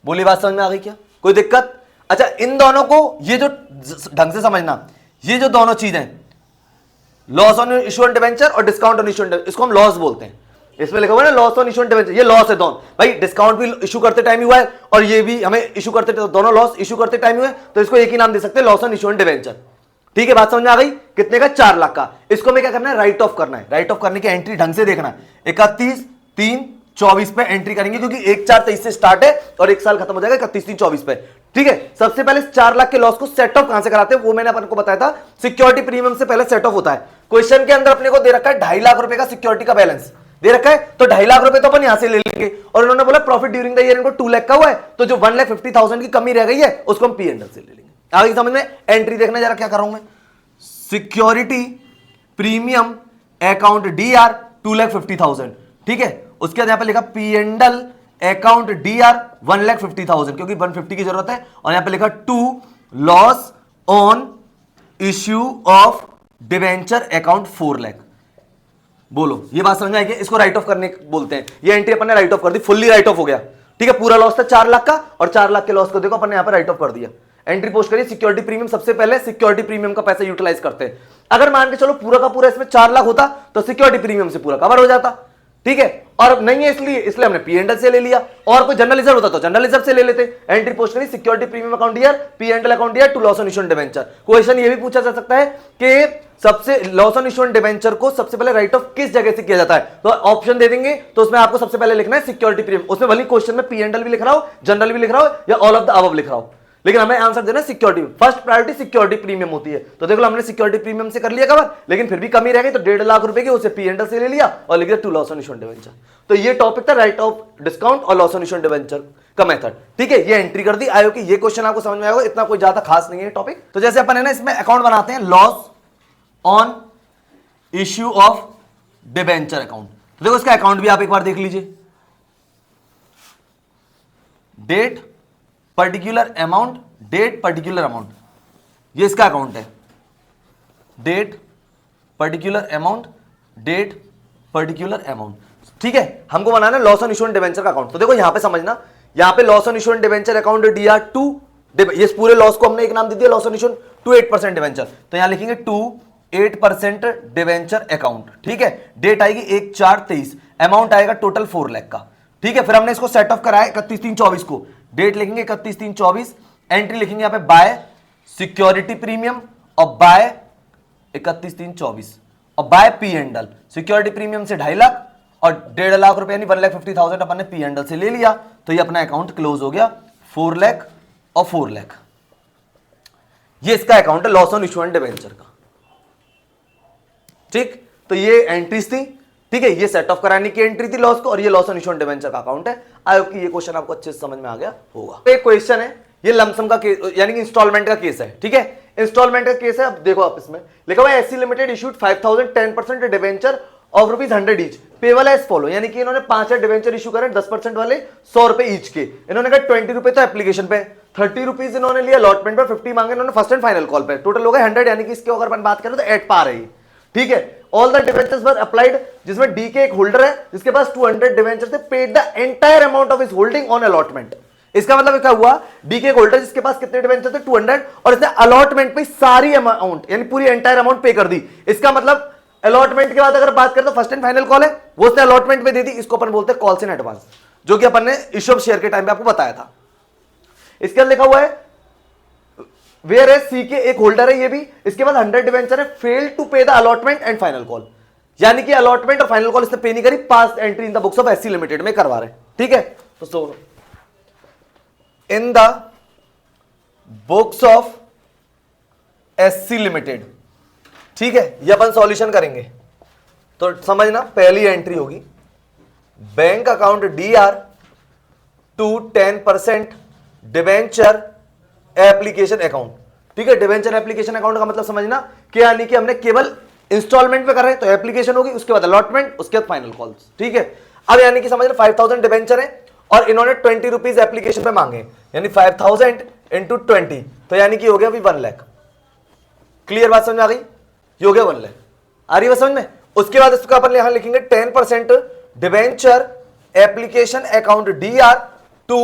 S1: बोली बात समझ में आ गई क्या, कोई दिक्कत। अच्छा इन दोनों को ये जो ढंग से समझना, ये जो दोनों चीजें loss on issue on debenture और discount on issue on debenture, इसको हम लॉस बोलते हैं। इसमें लिखा हुआ है ना loss on issue on debenture, ये लॉस है दोनों भाई, डिस्काउंट भी इशू करते टाइम हुआ है और ये भी हमें इशू करते, दोनों लॉस इशू करते टाइम हुए, तो इसको एक ही नाम दे सकते हैं loss on issue on debenture, ठीक है। बात समझ में आ गई, कितने का 4 लाख का। इसको हमें क्या करना है, राइट ऑफ करना है। राइट ऑफ करने की एंट्री ढंग से देखना है, 31/3/24 पे एंट्री करेंगे, क्योंकि 1/4/23 से स्टार्ट है और एक साल खत्म हो जाएगा 31/3/24 पे, ठीक है। सबसे पहले 4 लाख के लॉस को सेट ऑफ कहां से कराते हैं, वो मैंने अपन को बताया था, सिक्योरिटी प्रीमियम से पहले सेट ऑफ होता है। क्वेश्चन के अंदर अपने को दे रखा है 2.5 लाख रुपए का सिक्योरिटी का बैलेंस दे रखा है, तो 2.5 लाख रुपए तो अपन यहां से ले लेंगे, और इन्होंने बोला प्रॉफिट ड्यूरिंग द ईयर इनको 2 लाख का हुआ है, तो जो 1,50,000 की कमी रह गई है उसको हम पी एंडल से ले लेंगे। आगे समझ में, एंट्री देखना जरा क्या कर रहा हूं मैं, सिक्योरिटी प्रीमियम अकाउंट डीआर 2,50,000, ठीक है। उसके बाद यहां पे लिखा पी एंडल अकाउंट डीआर 1,50,000, क्योंकि 150 की जरूरत है, और यहां पे लिखा to loss on issue of debenture account 4 lakh. बोलो ये बात समझ में आई, इसको राइट ऑफ करने बोलते हैं। ये एंट्री अपन ने राइट ऑफ कर दी, फुल्ली राइट ऑफ हो गया, ठीक है। पूरा लॉस था 4 लाख का, और 4 लाख के लॉस को देखो अपन ने यहां पर राइट ऑफ कर दिया। एंट्री पोस्ट करिए सिक्योरिटी प्रीमियम, सबसे पहले सिक्योरिटी प्रीमियम का पैसा यूटिलाइज करते हैं। अगर मान के चलो पूरा का पूरा इसमें 4 लाख होता तो सिक्योरिटी प्रीमियम से पूरा कवर हो जाता, ठीक है। और नहीं है इसलिए हमने P&L से ले लिया, और कोई जनरल रिजर्व होता तो जनरल रिजर्व से ले लेते। एंट्री पोस्ट करी security premium account year, P&L account year to loss on issuance debenture. Question ये भी पूछा जा सकता है कि सबसे लॉस ऑन इश्यूएंस डिबेंचर को सबसे पहले राइट ऑफ किस जगह से किया जाता है, तो ऑप्शन दे देंगे, तो उसमें आपको सबसे पहले लिखना है सिक्योरिटी प्रीमियम। उसमें भले क्वेश्चन में P&L भी लिख रहा हो, जनरल भी लिख रहा हो, या ऑल ऑफ द अबव लिख रहा हो, लेकिन हमें आंसर देना security. First priority security premium होती है। तो देखो हमने सिक्योरिटी प्रीमियम से कर लिया कवर, लेकिन फिर भी कमी रह गई, तो 1.5 लाख रुपए की उसे P&L से ले लिया और लिख दिया to loss on issuance debenture. तो ये टॉपिक था राइट ऑफ डिस्काउंट और लॉस ऑन इश्यूएंस डिबेंचर का मेथड, ठीक है। ये एंट्री कर दी। आयो कि ये क्वेश्चन आपको समझ में आएगा, इतना कोई ज्यादा खास नहीं है टॉपिक। तो जैसे अपन है ना इसमें अकाउंट बनाते हैं loss on issue of debenture account, तो देखो इसका अकाउंट भी आप एक बार देख लीजिए। Date particular amount, date particular amount, ये इसका अकाउंट है। Date particular amount, date particular amount, ठीक है। हमको बनाना है लॉस ऑन इश्यूएंस डिबेंचर का अकाउंट। तो देखो यहां पे समझना, यहां पे loss on issuance debenture account DR2, ये पूरे लॉस को हमने एक नाम दे दिया loss on issuance to 8% debenture, तो यहां लिखेंगे टू 8% डिबेंचर अकाउंट, ठीक है। डेट आएगी 1/4/23, अमाउंट आएगा टोटल 4 लाख का, ठीक है। फिर हमने इसको सेट ऑफ कराया 31/3/24 को, डेट लिखेंगे 31/3/24, एंट्री लिखेंगे यहाँ पे बाय सिक्योरिटी प्रीमियम और बाय 31/3/24 और बाय P&L। सिक्योरिटी प्रीमियम से 2.5 लाख और 1.5 लाख रुपए यानी 1,50,000 अपन ने P&L से ले लिया, तो ये अपना अकाउंट क्लोज हो गया 4 लाख और 4 लाख। ये इसका अकाउंट है लॉस ऑन इश्यूएंस डिबेंचर का, ठीक। तो ये एंट्रीज थी, ठीक है। ये सेट ऑफ कराने की एंट्री थी लॉस को, और ये लॉस ऑन इश्यूएंस डिबेंचर का अकाउंट है। आई होप कि ये क्वेश्चन आपको अच्छे से समझ में आ गया होगा। एक क्वेश्चन है, ये लमसम का केस यानी कि इंस्टॉलमेंट का केस है, ठीक है। इंस्टॉलमेंट का केस है। अब देखो आप इसमें लिखा हुआ है SC limited issued 5,000 10% debenture of ₹100 each, payable as follow, यानी कि इन्होंने 5 डिबेंचर इशू करे 10% वाले 100 रुपए ईच के। इन्होंने कहा 20 रुपए तो एप्लीकेशन पे, 30 रुपीज इन्होंने लिया अलॉटमेंट पे, 50 मांगे इन्होंने फर्स्ट एंड फाइनल कॉल पे, टोटल हो गए 100, यानी कि इसके अगर अपन बात करें तो एट पार है, ठीक है। All the debentures were applied, जिसमें डी के एक होल्डर है जिसके पास 200 डिबेंचर से, paid the entire amount of his holding on allotment. इसका मतलब क्या हुआ, डी के एक होल्डर जिसके पास कितने डिबेंचर थे 200, और इसने अलॉटमेंट पे सारी अमाउंट यानी पूरी एंटायर अमाउंट पे कर दी। इसका मतलब अलॉटमेंट के बाद अगर बात करें तो फर्स्ट एंड फाइनल कॉल है, वो उसने अलॉटमेंट पे दे दी, इसको अपन बोलते हैं कॉल्स इन एडवांस, जो कि अपन ने इश्यू ऑफ शेयर के टाइम पे आपको बताया था। इसके अंदर लिखा हुआ है वेयर एज सी के एक होल्डर है, ये भी इसके बाद 100 डिवेंचर है, फेल टू पे the allotment and final call, यानी कि अलॉटमेंट और फाइनल कॉल इसने पे नहीं करी, pass entry in the books of SC limited में करवा रहे, ठीक है। तो so in the books of SC limited, ठीक है, ये अपन सॉल्यूशन करेंगे। तो समझना, पहली एंट्री होगी bank account DR to 10% debenture application account, ठीक है। डिवेंचर एप्लीकेशन अकाउंट का मतलब समझना कि यानी कि हमने केवल इंस्टॉलमेंट पे कर रहे हैं तो एप्लीकेशन होगी, उसके बाद अलॉटमेंट, उसके बाद फाइनल कॉल्स, ठीक है। अब यानी कि समझना 5,000 डिवेंचर है और इन्होंने 20 रुपीज एप्लीकेशन पे मांगे, यानी 5,000 इंटू 20, तो यानी कि हो गया अभी 1 लाख। क्लियर बात समझ आ गई, ये हो गया 1 लाख, आ रही है समझ में। उसके बाद इसका अपन यहां लिखेंगे 10% debenture application account DR to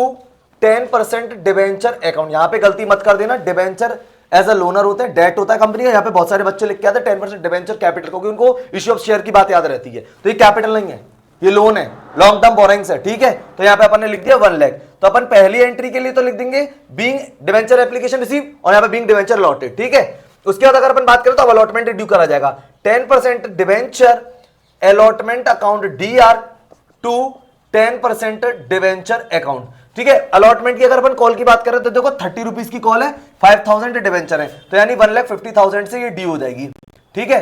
S1: 10% debenture account. यहां पे गलती मत कर देना, डिवेंचर एज अ लोनर होते हैं, डेट होता है कंपनी का। यहां पे बहुत सारे बच्चे लिख के आते हैं 10% डिवेंचर कैपिटल, क्योंकि उनको इश्यू ऑफ शेयर की बात याद रहती है, तो ये कैपिटल नहीं है, ये लोन है, लॉन्ग टर्म बोरोइंग्स है, ठीक है। तो यहां पे अपन ने लिख दिया 1 लाख। तो अपन पहली एंट्री के लिए तो लिख देंगे बीइंग डिवेंचर एप्लीकेशन रिसीव, और यहां पे बीइंग डिवेंचर अलॉटेड, ठीक है। उसके बाद अगर अपन बात करें तो अलॉटमेंट ड्यू करा जाएगा 10% debenture allotment account DR to 10% debenture account, ठीक है। अलॉटमेंट की अगर अपन कॉल की बात करें तो देखो 30 रुपीज की कॉल है, 5,000 डिवेंचर है, तो यानी 1,50,000 से ये ड्यू हो जाएगी, ठीक है।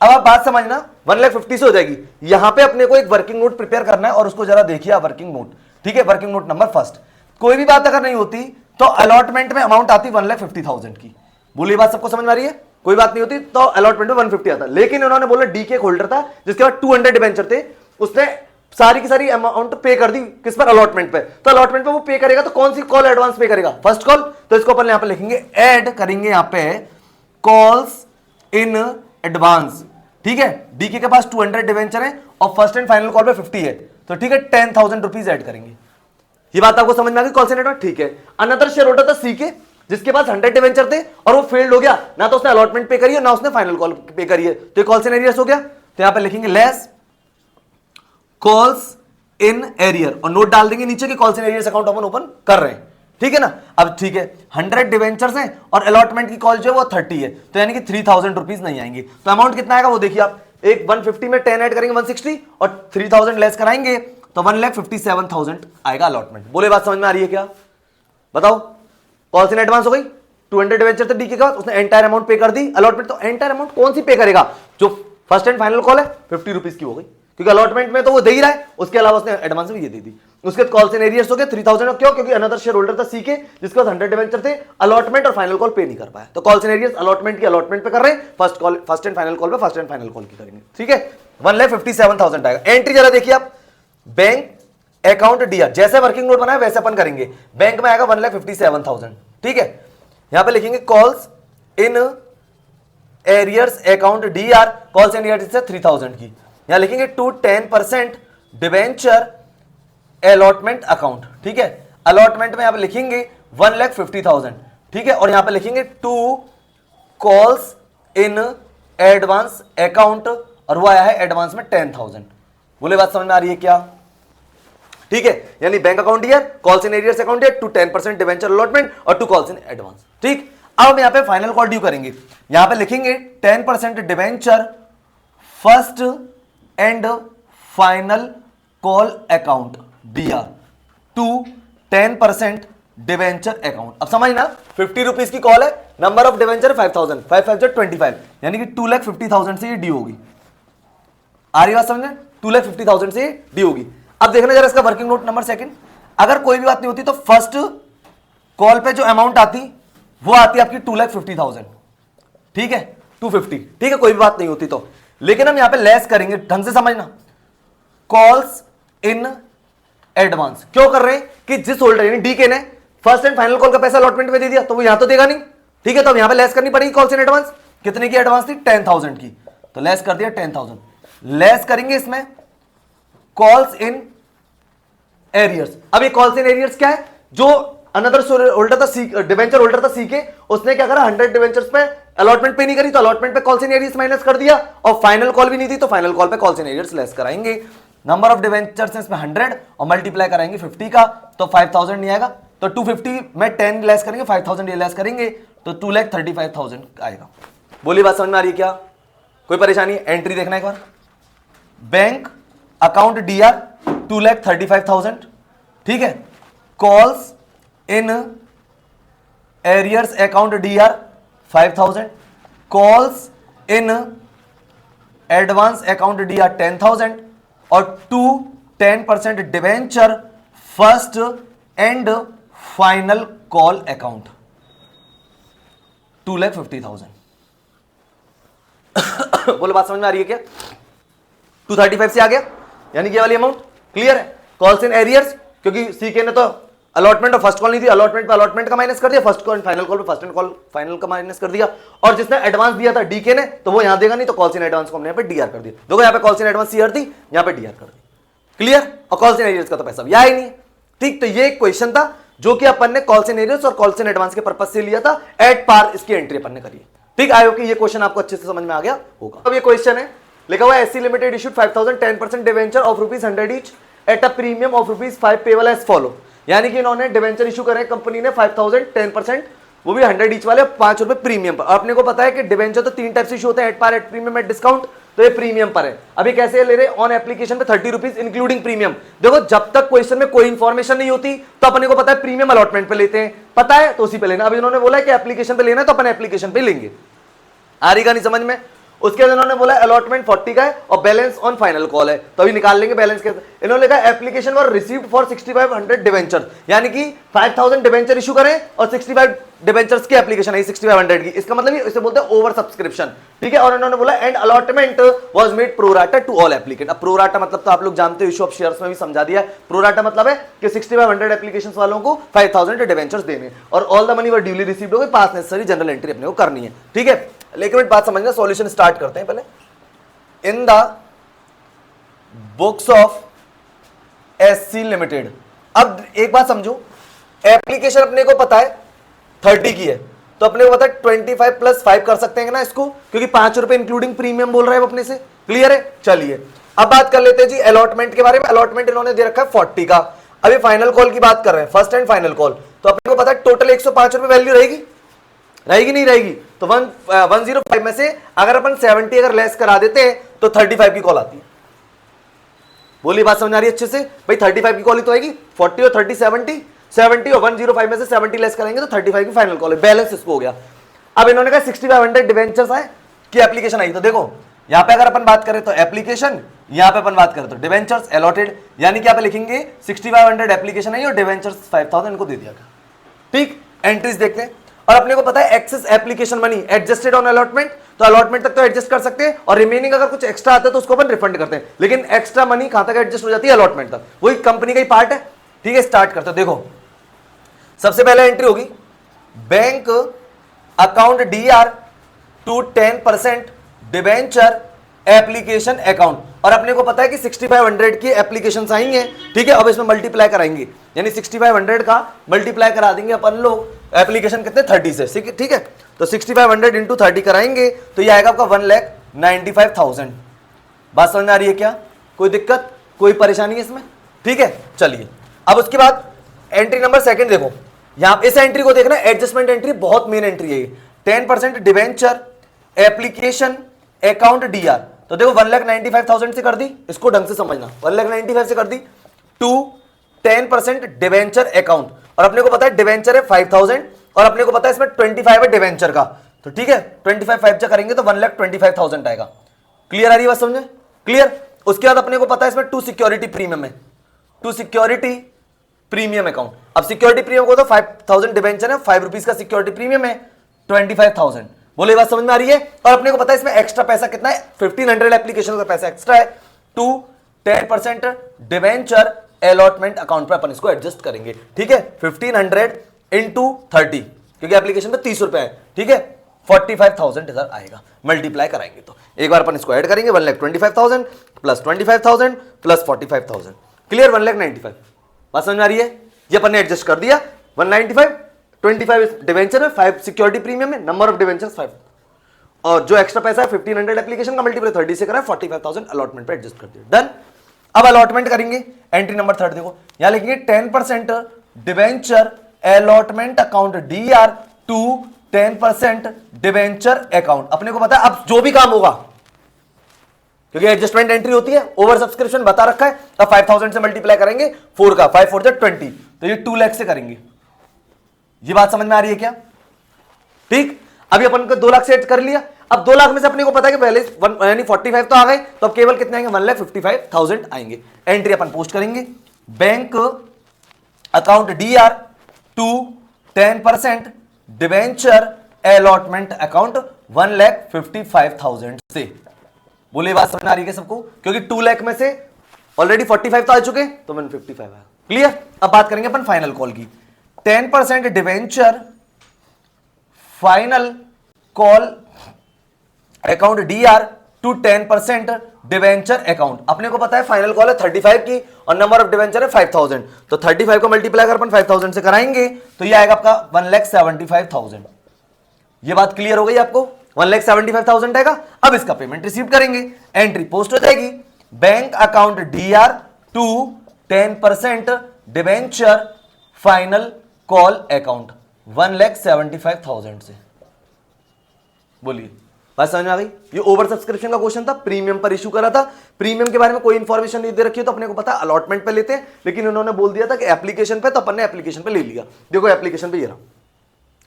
S1: अब आप बात समझना, 1,50,000 से हो जाएगी। यहां पे अपने को एक वर्किंग नोट प्रिपेयर करना है, और उसको जरा देखिए वर्किंग नोट, ठीक है। वर्किंग नोट नंबर फर्स्ट, कोई भी बात अगर नहीं होती तो अलॉटमेंट में अमाउंट आती 1,50,000 की, बोलिए बात सबको समझ में आ रही है। कोई बात नहीं होती तो अलॉटमेंट में 150 आता, लेकिन उन्होंने बोला डी के होल्डर था जिसके बाद 200 डिवेंचर थे, उसने सारी की सारी अमाउंट पे कर दी किस पर, अलॉटमेंट पे। तो अलॉटमेंट पे वो पे करेगा तो कौन सी कॉल एडवांस पे करेगा, फर्स्ट कॉल। तो इसको अपन यहां पे लिखेंगे ऐड करेंगे यहां पे कॉल्स इन एडवांस, ठीक है। डीके के पास 200 डिवेंचर है और फर्स्ट एंड फाइनल कॉल पे 50 है, तो ठीक है 10,000 रुपीज ऐड करेंगे। ये बात आपको समझ में आ गई, कॉल इन एडवांस, ठीक है। अनदर शेयर होल्डर था सी के, जिसके पास 100 डिवेंचर थे और वो फेल्ड हो गया, ना तो उसने अलॉटमेंट पे करी है ना उसने फाइनल कॉल पे करी है, तो कॉल्स इन एरियर्स हो गया। तो यहां पे लिखेंगे लेस कॉल्स इन एरियर और नोट डाल देंगे नीचे कि calls in arrears account upon open कर रहे हैं, ठीक है ना। अब ठीक है 100 डिवेंचर्स हैं और अलॉटमेंट की कॉल जो है वो 30 है, तो यानी कि 3000 रुपीज नहीं आएंगे। तो अमाउंट कितना आएगा वो देखिए आप, एक 150 में 10 ऐड करेंगे 160 और 3000 लेस कराएंगे तो 1,57,000 आएगा अलॉटमेंट। बोले बात समझ में आ रही है क्या? बताओ, कॉल्स इन एडवांस हो गई, 200 डिवेंचर थे डी के बाद, उसने एंटायर अमाउंट पे कर दी, अलॉटमेंट तो एंटायर अमाउंट कौन सी पे करेगा, जो फर्स्ट एंड फाइनल कॉल है 50 रुपीज की हो गई, क्योंकि अलॉटमेंट में तो वो दे ही रहा है, उसके अलावा उसने एडवांस में ये दे दी। उसके बाद कॉल्स इन एरियर्स हो गए 3000, क्यों? क्योंकि अनदर शेयर होल्डर था सीके जिसके पास 100 डिवेंचर थे, अलॉटमेंट और फाइनल कॉल पे नहीं कर पाया, तो कॉल्स इन एरियर्स अलॉटमेंट की अलॉटमेंट पे कर रहे हैं, फर्स्ट एंड फाइनल कॉल पे फर्स्ट एंड फाइनल कॉल की करेंगे, ठीक है। 1,57,000 आएगा। एंट्री जरा देखिए आप, बैंक अकाउंट डीआर, जैसे वर्किंग नोट बनाया वैसे अपन करेंगे, बैंक में आएगा 1,57,000, ठीक है। यहां पे लिखेंगे calls in arrears account DR, calls in arrears से 3000 की, यहां लिखेंगे टू 10% डिवेंचर अलॉटमेंट अकाउंट, ठीक है। अलॉटमेंट में यहां पे लिखेंगे 1,50,000, ठीक है, और यहां पे लिखेंगे to calls in advance account और वो आया है एडवांस में 10,000। बोले बात समझ में आ रही है क्या? ठीक है, यानी बैंक अकाउंट ईयर, calls in arrears account year, to 10% debenture allotment और टू कॉल्स इन एडवांस, ठीक। अब हम यहां पे फाइनल कॉल ड्यू करेंगे, यहां पे लिखेंगे 10% debenture first and final call account DR to 10% debenture account. अब समझना 50 रुपीज की कॉल है, नंबर ऑफ डिवेंचर 5000, 5 5 25, यानी कि 2,50,000 से ये डी होगी। आ रही बात समझना, 2,50,000 से डी होगी। अब देखना जरा इसका वर्किंग नोट नंबर सेकंड, अगर कोई भी बात नहीं होती तो फर्स्ट कॉल पे जो अमाउंट आती वो आती आपकी 2,50,000, ठीक है, 250, ठीक है, कोई भी बात नहीं होती तो। लेकिन हम यहां पे लेस करेंगे, ढंग से समझना, कॉल्स इन एडवांस क्यों कर रहे हैं कि जिस होल्डर यानी डी के ने फर्स्ट एंड फाइनल कॉल का पैसा अलॉटमेंट में दे दिया तो वो यहां तो देगा नहीं, ठीक है, तो अब यहां पे लेस करनी पड़ेगी कॉल्स इन एडवांस। कितने की एडवांस थी? 10,000 की, तो लेस कर दिया 10,000। लेस करेंगे इसमें कॉल्स इन एरियर्स। अब ये कॉल्स इन एरियर्स क्या है? जो अनदर होल्डर था, डिवेंचर होल्डर था सीके, उसने क्या करा 100 डिवेंचर्स पे अलॉटमेंट पे नहीं करी, तो अलॉटमेंट पे कॉल्स इन एरियर्स माइनस कर दिया, और फाइनल कॉल भी नहीं थी तो फाइनल कॉल पे कॉल्स इन एरियर्स लेस कराएंगे। नंबर ऑफ डिवेंचर्स इसमें 100 और मल्टीप्लाई कराएंगे 50 का, तो 5,000 नहीं आएगा, तो 250 में 10 लेस करेंगे, 5,000 ये लेस करेंगे तो 2,35,000 आएगा। बोली बात समझ में आ रही है क्या? कोई परेशानी? एंट्री देखना एक बार, बैंक अकाउंट डीआर 2,35,000, ठीक है, calls in arrears account DR 5,000, calls in advance account DR 10,000 और 10% debenture first and final call account 2,50,000। बोलो बात समझ में आ रही है क्या? 235 से आ गया, यानी कि ये वाली अमाउंट क्लियर है। कॉल्स इन एरियर्स, क्योंकि सीके ने तो अलॉटमेंट और फर्स्ट कॉल नहीं थी, अलॉटमेंट पे अलॉटमेंट का माइनस कर दिया, फर्स्ट कॉल फाइनल कॉल पे फर्स्ट एंड कॉल फाइनल का माइनस कर दिया, और जिसने एडवांस दिया था डीके ने तो वो यहां देगा नहीं, तो कॉल्स इन एडवांस को हमने यहां पे डीआर कर दिया। देखो यहां पे कॉल्स इन एडवांस सीआर थी, यहां पे डीआर कर दी, क्लियर। और कॉल्स इन एरियर्स का तो पैसा भी आया ही नहीं, ठीक। तो ये एक क्वेश्चन था जो कि अपन ने कॉल्स इन एरियर्स और कॉल्स इन एडवांस के पर्पस से लिया था, एट पार इसकी एंट्री अपन ने करी, ठीक। आई होप कि ये क्वेश्चन आपको अच्छे से समझ में आ गया होगा। अब ये क्वेश्चन है, लिखा हुआ SC limited issued 5,000 10% debenture of ₹100 each at a premium of ₹5 payable as follow, यानी कि इन्होंने डिवेंचर इशू करे कंपनी ने 5,000 10%, वो भी 100 ईच वाले, ₹5 प्रीमियम पर। अपने को पता है कि डिवेंचर तो 3 टाइप से इशू होते हैं, at par, at premium, at discount, तो ये प्रीमियम पर है। अभी कैसे ले रहे? ऑन एप्लीकेशन पे 30 रुपीज इंक्लूडिंग प्रीमियम। देखो जब तक क्वेश्चन में कोई इंफॉर्मेशन नहीं होती तो अपने को पता है प्रीमियम अलॉटमेंट पे लेते हैं, पता है तो उसी पे लेना। अब इन्होंने बोला कि एप्लीकेशन पे लेना है तो अपन एप्लीकेशन पे लेंगे, आ रही का नहीं समझ में। उसके बाद इन्होंने बोला अलॉटमेंट 40 का है और बैलेंस ऑन फाइनल कॉल है, तो अभी निकाल लेंगे बैलेंस कैसे। इन्होंने लिखा application for received for 6,500 debenture, यानी कि 5,000 डिवेंचर इशू करें और 65 डिवेंचर्स की एप्लीकेशन है 6,500 की, इसका मतलब इसे बोलते हैं ओवर सब्सक्रिप्शन, ठीक है। और इन्होंने बोला and allotment was made pro rata to all applicant. अब प्रोराटा मतलब तो आप लोग जानते हो, इशू ऑफ शेयर्स में भी समझा दिया है। प्रोराटा मतलब है कि 6,500 एप्लीकेशंस वालों को 5,000 डिवेंचर्स देने और all the money were duly received हो गए, पास नेसेसरी जनरल एंट्री अपने को करनी है, ठीक है। लेकिन बात समझना, सॉल्यूशन स्टार्ट करते हैं पहले। इन the books of SC limited, अब एक बात समझो, एप्लीकेशन अपने को पता है 30 की है, तो अपने को पता है 25 प्लस 5 कर सकते हैं ना इसको, क्योंकि 5 रुपए इंक्लूडिंग प्रीमियम बोल रहे हैं अपने से। क्लियर है? चलिए अब बात कर लेते हैं जी अलॉटमेंट के बारे में। अलॉटमेंट इन्होंने दे रखा है 40 का। अभी फाइनल कॉल की बात कर रहे हैं, फर्स्ट एंड फाइनल कॉल, तो अपने को पता है टोटल 105 रुपए वैल्यू रहेगी, रहेगी नहीं रहेगी? तो 105 में से अगर अपन 70 अगर लेस करा देते हैं तो 35 की कॉल आती है। बोली बात समझ आ रही है अच्छे से? भाई 35 की कॉल ही तो आएगी, 40 और 30 70 और 105 में से 70 लेस करेंगे तो 35 की फाइनल कॉल है। बैलेंस इसको हो गया। अब इन्होंने कहा 6500 डिवेंचर्स आए की एप्लीकेशन आई, तो देखो यहां पे अगर अपन बात करें तो एप्लीकेशन, यहां पे अपन बात करें तो डिवेंचर्स अलॉटेड, यानी कि आप लिखेंगे 6500 एप्लीकेशन आई और डिवेंचर्स 5000 इनको दे दिया गया। ठीक, एंट्रीज देखते हैं। और अपने को पता है excess application money adjusted on allotment, तो अलॉटमेंट तक तो एडजस्ट कर सकते हैं और रिमेनिंग अगर कुछ एक्स्ट्रा आता है तो उसको अपन रिफंड करते हैं, लेकिन एक्स्ट्रा मनी कहां तक एडजस्ट हो जाती है? अलॉटमेंट तक। वही कंपनी का ही पार्ट है। ठीक है, स्टार्ट करते हैं। देखो सबसे पहले एंट्री होगी bank account DR to 10% debenture application account, और अपने को पता है कि 6500 की एप्लीकेशन आई हैं। ठीक है, अब इसमें मल्टीप्लाई कराएंगे, यानी 6500 का मल्टीप्लाई करा देंगे अपन लोग, एप्लीकेशन कितने 30 से। ठीक है, तो 6500 इंटू 30 कराएंगे तो ये आएगा आपका 1,95,000। बात समझ में आ रही है क्या? कोई दिक्कत, कोई परेशानी है इसमें? ठीक है, चलिए अब उसके बाद एंट्री नंबर सेकंड देखो, यहां इस एंट्री को देखना, एडजस्टमेंट एंट्री बहुत मेन एंट्री है। 10% डिवेंचर एप्लीकेशन अकाउंट डीआर, तो देखो 1,95,000 से कर दी, इसको ढंग से समझना, 1,95,000 से कर दी टू 10% डिवेंचर अकाउंट, और अपने को पता है डिवेंचर है 5,000 और अपने को पता है इसमें 25 है डिवेंचर का, तो ठीक है 25 5 करेंगे तो 1,25,000 आएगा। क्लियर आ रही है बात समझे? क्लियर। उसके बाद अपने को पता है इसमें 2 सिक्योरिटी प्रीमियम है, 2 सिक्योरिटी प्रीमियम अकाउंट। अब सिक्योरिटी प्रीमियम को तो 5,000 डिवेंचर है, 5 रुपीज का सिक्योरिटी प्रीमियम है, 25,000। बोले बात समझ में आ रही है? और अपने को पता है इसमें एक्स्ट्रा पैसा कितना है, 1500 एप्लीकेशन का पैसा एक्स्ट्रा है, टू 10% डिवेंचर अलॉटमेंट अकाउंट पे अपन इसको एडजस्ट करेंगे। ठीक है, 1500 इंटू 30, क्योंकि एप्लीकेशन पे 30 रुपए है। ठीक है, 45,000 इधर आएगा, मल्टीप्लाई कराएंगे तो एक बार अपन इसको ऐड करेंगे, 1,25,000 प्लस 25,000 प्लस 45,000, क्लियर 1,95,000। बात समझ में आ रही है? ये अपन ने एडजस्ट कर दिया, 195, 25 डिवेंचर है, 5 सिक्योरिटी प्रीमियम है, नंबर ऑफ डिवेंचर्स 5, और जो एक्स्ट्रा पैसा है 1500 एप्लीकेशन का मल्टीप्लाई 30 से करा, 45,000 अलॉटमेंट पे एडजस्ट कर दिया, डन। अब अलॉटमेंट करेंगे, एंट्री नंबर 3 देखो, यहां लिखेंगे 10% debenture allotment account DR to 10% debenture account. अपने को पता है अब जो भी काम होगा, क्योंकि एडजस्टमेंट एंट्री होती है, ओवर सब्सक्रिप्शन बता रखा है, अब 5,000 से मल्टीप्लाई करेंगे 4 का, 5 4 20, तो ये 2 लाख से करेंगे। ये बात समझ में आ रही है क्या? ठीक, अभी अपन को 2 लाख से कर लिया। अब 2 लाख में से अपने को पता है कि पहले यानी 45 तो आ गए, तो अब केवल कितने आएंगे? 1,55,000 आएंगे। एंट्री अपन पोस्ट करेंगे, bank account DR to 10% debenture allotment account 1,55,000 से। बोले बात समझ आ रही है सबको? क्योंकि 2 लाख में से ऑलरेडी 45 तो आ चुके, तो 155 आया। क्लियर। अब बात करेंगे अपन फाइनल कॉल की, 10% debenture final call account DR to 10% debenture account. अपने को पता है फाइनल कॉल है 35 की और नंबर ऑफ डिवेंचर है 5,000, तो 35 को मल्टीप्लाई कर अपन 5,000 से कराएंगे तो ये आएगा आपका 1,75,000। ये बात क्लियर हो गई आपको? 1,75,000 आएगा। अब इसका पेमेंट रिसीव करेंगे, एंट्री पोस्ट हो जाएगी, bank account DR to 10% debenture final call account 1,75,000 से। बोलिए बात समझ में आ गई? ये ओवर सब्सक्रिप्शन का क्वेश्चन था, प्रीमियम पर इशू करा था। प्रीमियम के बारे में कोई इंफॉर्मेशन नहीं दे रखी है तो अपने को पता है अलॉटमेंट पे लेते हैं, लेकिन उन्होंने बोल दिया था कि एप्लीकेशन पे, तो अपन ने एप्लीकेशन पे ले लिया। देखो एप्लीकेशन पे ये रहा,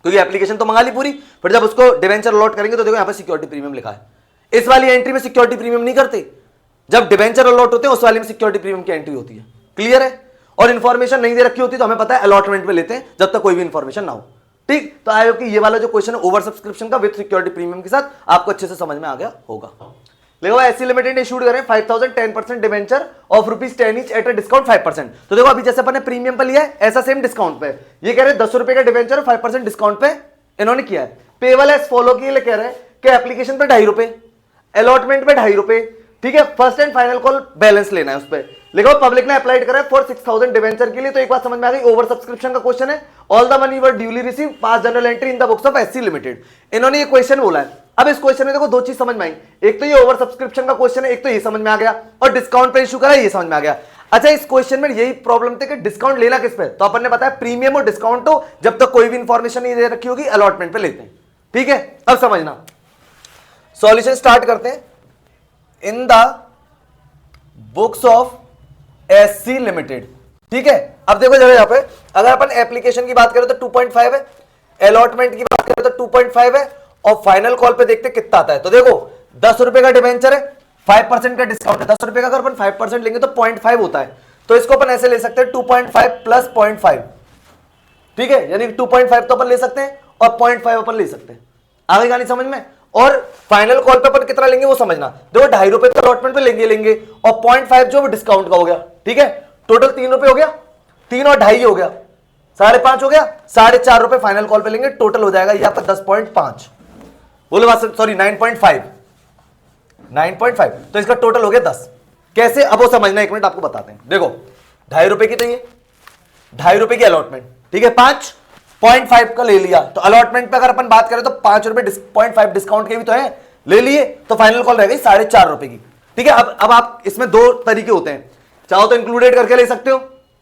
S1: क्योंकि एप्लीकेशन तो मंगा ली पूरी, फिर जब उसको डिवेंचर अलॉट करेंगे तो देखो यहाँ पे सिक्योरिटी प्रीमियम लिखा है। इस वाली एंट्री में सिक्योरिटी प्रीमियम नहीं करते, जब डिवेंचर अलॉट होते हैं उस वाले में सिक्योरिटी प्रीमियम की एंट्री होती है। क्लियर है? और इन्फॉर्मेशन नहीं दे रखी होती तो हमें पता है अलॉटमेंट पे लेते हैं जब तक कोई भी इन्फॉर्मेशन ना हो। ठीक, तो आई होप कि ये वाला जो क्वेश्चन है ओवर सब्सक्रिप्शन का विद सिक्योरिटी प्रीमियम के साथ आपको अच्छे से समझ में आ गया होगा। देखो एससी लिमिटेड ने इशूड करें 5,000 10% debenture of ₹10 each at a discount 5%। तो देखो अभी जैसे अपन ने प्रीमियम पे लिया है ऐसा सेम डिस्काउंट पे, ये कह रहे 10 रुपए का डिवेंचर 5% डिस्काउंट पे इन्होंने किया है। पेबल एज फॉलो के लिए कह रहे हैं कि एप्लीकेशन पे ₹2.5, अलॉटमेंट पे ₹2.5। ठीक है, first and final call balance लेना है उस पर, लेकिन पब्लिक ने अप्लाइड करा है फॉर 6000 डिवेंचर के लिए। तो एक बात समझ में आ गई, ओवर सब्सक्रिप्शन का क्वेश्चन है। All the money were duly receive, pass journal entry in the books of SC limited. इन्होंने ये क्वेश्चन बोला है। अब इस क्वेश्चन में देखो दो चीज समझ में आई, एक तो ये ओवर सब्सक्रिप्शन का क्वेश्चन है, एक तो ये समझ में आ गया, और डिस्काउंट पे इशू करा ये समझ में आ गया। अच्छा, इस क्वेश्चन में यही प्रॉब्लम थी कि डिस्काउंट लेना किस पे, तो अपन ने बताया प्रीमियम और डिस्काउंट तो जब तक कोई भी इंफॉर्मेशन नहीं दे रखी होगी अलॉटमेंट पे लेते हैं। ठीक है, अब समझना, सॉल्यूशन स्टार्ट करते हैं। इन the books of SC limited. ठीक है, अब देखो जरा यहां पे अगर अपन एप्लीकेशन की बात करें तो 2.5 है, अलॉटमेंट की बात करें तो 2.5 है, और फाइनल कॉल पे देखते कितना आता है। तो देखो 10 रुपए का डिवेंचर है, 5% का डिस्काउंट है। 10 रुपए का अगर अपन 5% लेंगे तो 0.5 होता है। तो इसको अपन ऐसे ले सकते हैं 2.5 प्लस 0.5। ठीक है, यानी 2.5 तो अपन ले सकते हैं और 0.5 अपन ले सकते हैं। आगे कहानी समझ में। और फाइनल कॉल पे अपन कितना लेंगे वो समझना। देखो 2.5 रुपए तो अलॉटमेंट पे लेंगे और 0.5 जो डिस्काउंट का हो गया। ठीक है, टोटल 3 रुपए हो गया, 3 और 2.5 हो गया, 5.5 हो गया, 4.5 रुपए फाइनल कॉल पे लेंगे, टोटल हो जाएगा ये आपका 10.5। बोलो बात, सॉरी 9.5। तो इसका टोटल हो गया 10। कैसे, अब वो समझना, 1 मिनट आपको बताते हैं। देखो 2.5 रुपए की तो ये 2.5 रुपए की अलॉटमेंट। ठीक है, 5.5 का ले लिया, तो अलॉटमेंट पे अगर अपन बात करें तो 5 रुपए 0.5 डिस्काउंट के भी तो है, ले लिए, तो फाइनल कॉल रह गई 4.5 रुपए की। ठीक है, अब आप इसमें दो तरीके होते हैं, चाहो तो इंक्लूडेड करके ले सकते हो,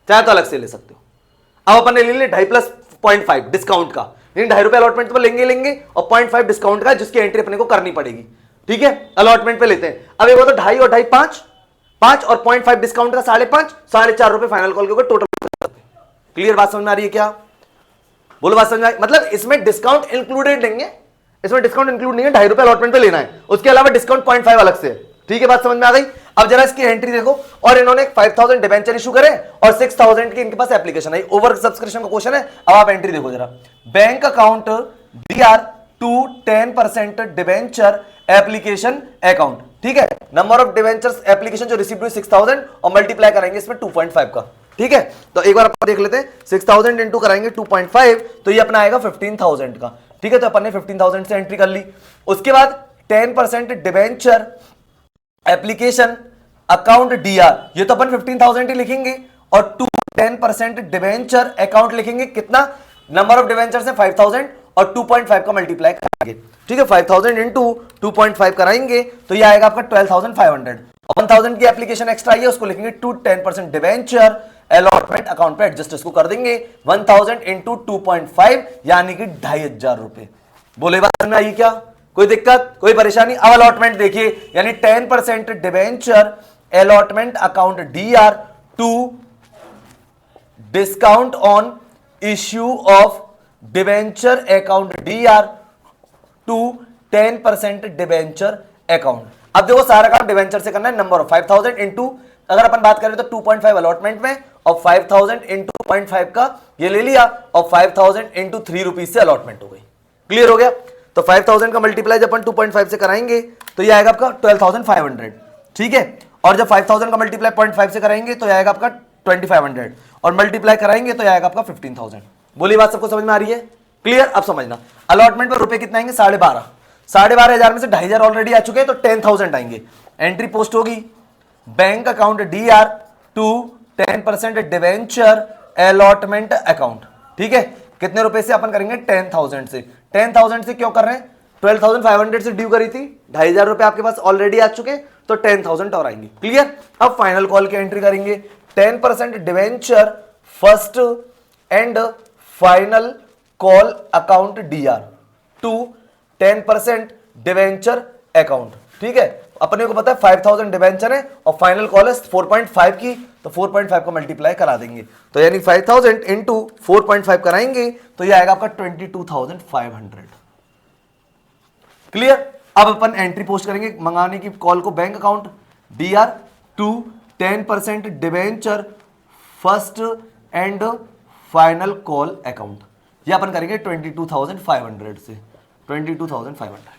S1: चाहे तो अलग से ले सकते हो। अब अपन ने ले लिया 2.5 प्लस 0.5 डिस्काउंट का, यानी 2.5 रुपए अलॉटमेंट पे लेंगे और 0.5 डिस्काउंट का जिसकी एंट्री अपने को करनी पड़ेगी। ठीक है, अलॉटमेंट पे लेते हैं। अब एक बात, 2.5 और 2.5 5 और 0.5 डिस्काउंट का 5.5, 4.5 रुपए फाइनल कॉल के ऊपर टोटल। क्लियर बात समझ में आ रही है क्या? बोलो बात समझ में आ रही? मतलब इसमें डिस्काउंट इंक्लूडेड नहीं है, इसमें डिस्काउंट इंक्लूड नहीं है, 2.5 रुपए अलॉटमेंट पे लेना है, उसके अलावा डिस्काउंट 0.5 अलग से है। ठीक है, बात समझ में आ गई। अब जरा इसकी एंट्री देखो, और इन्होंने 5000 डिवेंचर इशू करे और 6000 की इनके पास एप्लीकेशन आई। ओवर सब्सक्रिप्शन का क्वेश्चन है। अब आप एंट्री देखो जरा, bank account DR to 10% debenture application account. ठीक है, नंबर ऑफ डिवेंचर्स एप्लीकेशन जो रिसीव हुई 6000 और मल्टीप्लाई कराएंगे इसमें 2.5 का। ठीक है, तो एक बार अपन देख लेते हैं, 6000 इंटू कराएंगे 2.5, तो ये अपना आएगा 15000 का। ठीक है, तो अपन ने 15000 से एंट्री कर ली। उसके बाद 10% डिवेंचर एप्लीकेशन अकाउंट DR, ये तो अपन 15000 ही लिखेंगे, और 10% डिवेंचर अकाउंट लिखेंगे। कितना, नंबर ऑफ डिवेंचर से 5000 और 2.5 का मल्टीप्लाई करेंगे। ठीक है, 5000 इंटू 2.5 कराएंगे तो ये आएगा आपका 12500। 1000 की एप्लीकेशन एक्स्ट्रा आई है, उसको लिखेंगे 10% डिवेंचर अलॉटमेंट अकाउंट पे एडजस्ट इसको कर देंगे। 1000 इंटू 2.5 यानी कि 2500 रुपए। बोले बात में आई क्या? कोई दिक्कत, कोई परेशानी? अब अलॉटमेंट देखिए, यानी 10% debenture allotment account DR to discount on issue of debenture account DR to 10% debenture account. अब देखो सारा काम डिवेंचर से करना है। नंबर ऑफ 5000 इंटू, अगर अपन बात करें तो 2.5 अलॉटमेंट में, और 5000 इंटू 0.5 का ये ले लिया, और 5000 इंटू 3 रुपीज से अलॉटमेंट हो गई। क्लियर हो गया? तो 5000 का मल्टीप्लाई जब अपन 2.5 से कराएंगे तो ये आएगा आपका 12500। ठीक है, और जब 5000 का मल्टीप्लाई 0.5 से कराएंगे तो ये आएगा आपका 2500, और मल्टीप्लाई कराएंगे तो ये आएगा आपका 15000। बोली बात सबको समझ में आ रही है? क्लियर? अब समझना, अलॉटमेंट पर रुपए कितना आएंगे? 12.5। 12,500 में से 2500 ऑलरेडी आ चुके हैं, तो 10,000 आएंगे। एंट्री पोस्ट होगी bank account DR to 10% debenture allotment account. ठीक है, कितने रुपए से अपन करेंगे? 10,000 से। 10,000 से क्यों कर रहे हैं? 12,500 से ड्यू करी थी, 2500 रुपए आपके पास ऑलरेडी आ चुके, तो 10,000 और आएंगे। क्लियर? अब फाइनल कॉल की एंट्री करेंगे, 10% debenture first and final call account DR to 10% debenture account. ठीक है, अपने को पता है 5000 डिवेंचर है और फाइनल कॉल है 4.5 की, तो 4.5 को मल्टीप्लाई करा देंगे, तो यानी 5000 इंटू 4.5 कराएंगे तो ये आएगा आपका 22,500। क्लियर? अब अपन एंट्री पोस्ट करेंगे मंगाने की कॉल को, bank account DR to 10% debenture first and final call account. ये अपन करेंगे 22,500 से 22,500।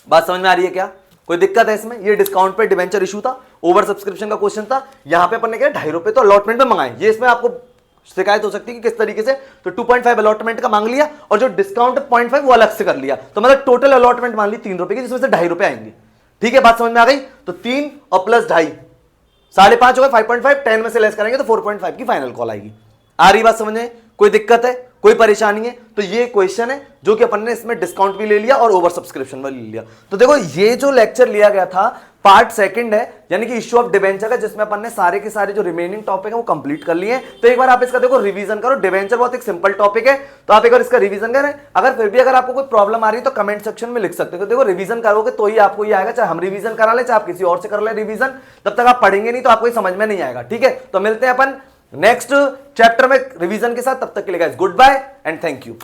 S1: बात समझ में आ रही है क्या? कोई दिक्कत है इसमें? ये डिस्काउंट पे डिवेंचर इशू था, ओवर सब्सक्रिप्शन का क्वेश्चन था। यहां पे अपन ने क्या 2.5 रुपए तो अलॉटमेंट में मंगाए। ये इसमें आपको शिकायत हो सकती है कि किस तरीके से, तो 2.5 अलॉटमेंट का मांग लिया और जो डिस्काउंट 0.5 वो अलग से कर लिया, तो मतलब टोटल अलॉटमेंट मान ली 3 रुपए की, जिसमें से 2.5 रुपए आएंगे। ठीक है, बात समझ में आ गई? तो 3 और प्लस 2.5 5.5 होगा 5.5, 10 में से लेस करेंगे तो 4.5 की फाइनल कॉल आएगी। आ रही बात समझ में? कोई दिक्कत है, कोई परेशानी है? तो ये क्वेश्चन है जो कि अपन ने इसमें डिस्काउंट भी ले लिया और ओवर सब्सक्रिप्शन भी ले लिया। तो देखो ये जो लेक्चर लिया गया था पार्ट सेकंड है, यानी कि इश्यू ऑफ डिवेंचर का, जिसमें अपन ने सारे के सारे जो रिमेनिंग टॉपिक है वो कंप्लीट कर लिए हैं। तो एक बार आप इसका देखो रिवीजन करो। डिवेंचर बहुत एक सिंपल टॉपिक है, तो आप एक बार इसका रिवीजन करें। अगर फिर भी अगर आपको कोई प्रॉब्लम आ रही है तो कमेंट सेक्शन में लिख सकते हो। देखो रिवीजन करोगे तो ही आपको ये आएगा, चाहे हम रिवीजन करा ले चाहे आप किसी और से कर ले रिवीजन, तब तक आप पढ़ेंगे नहीं तो आपको समझ में नहीं आएगा। ठीक है, तो मिलते हैं अपन नेक्स्ट चैप्टर में रिवीजन के साथ। तब तक के लिए guys goodbye and thank you.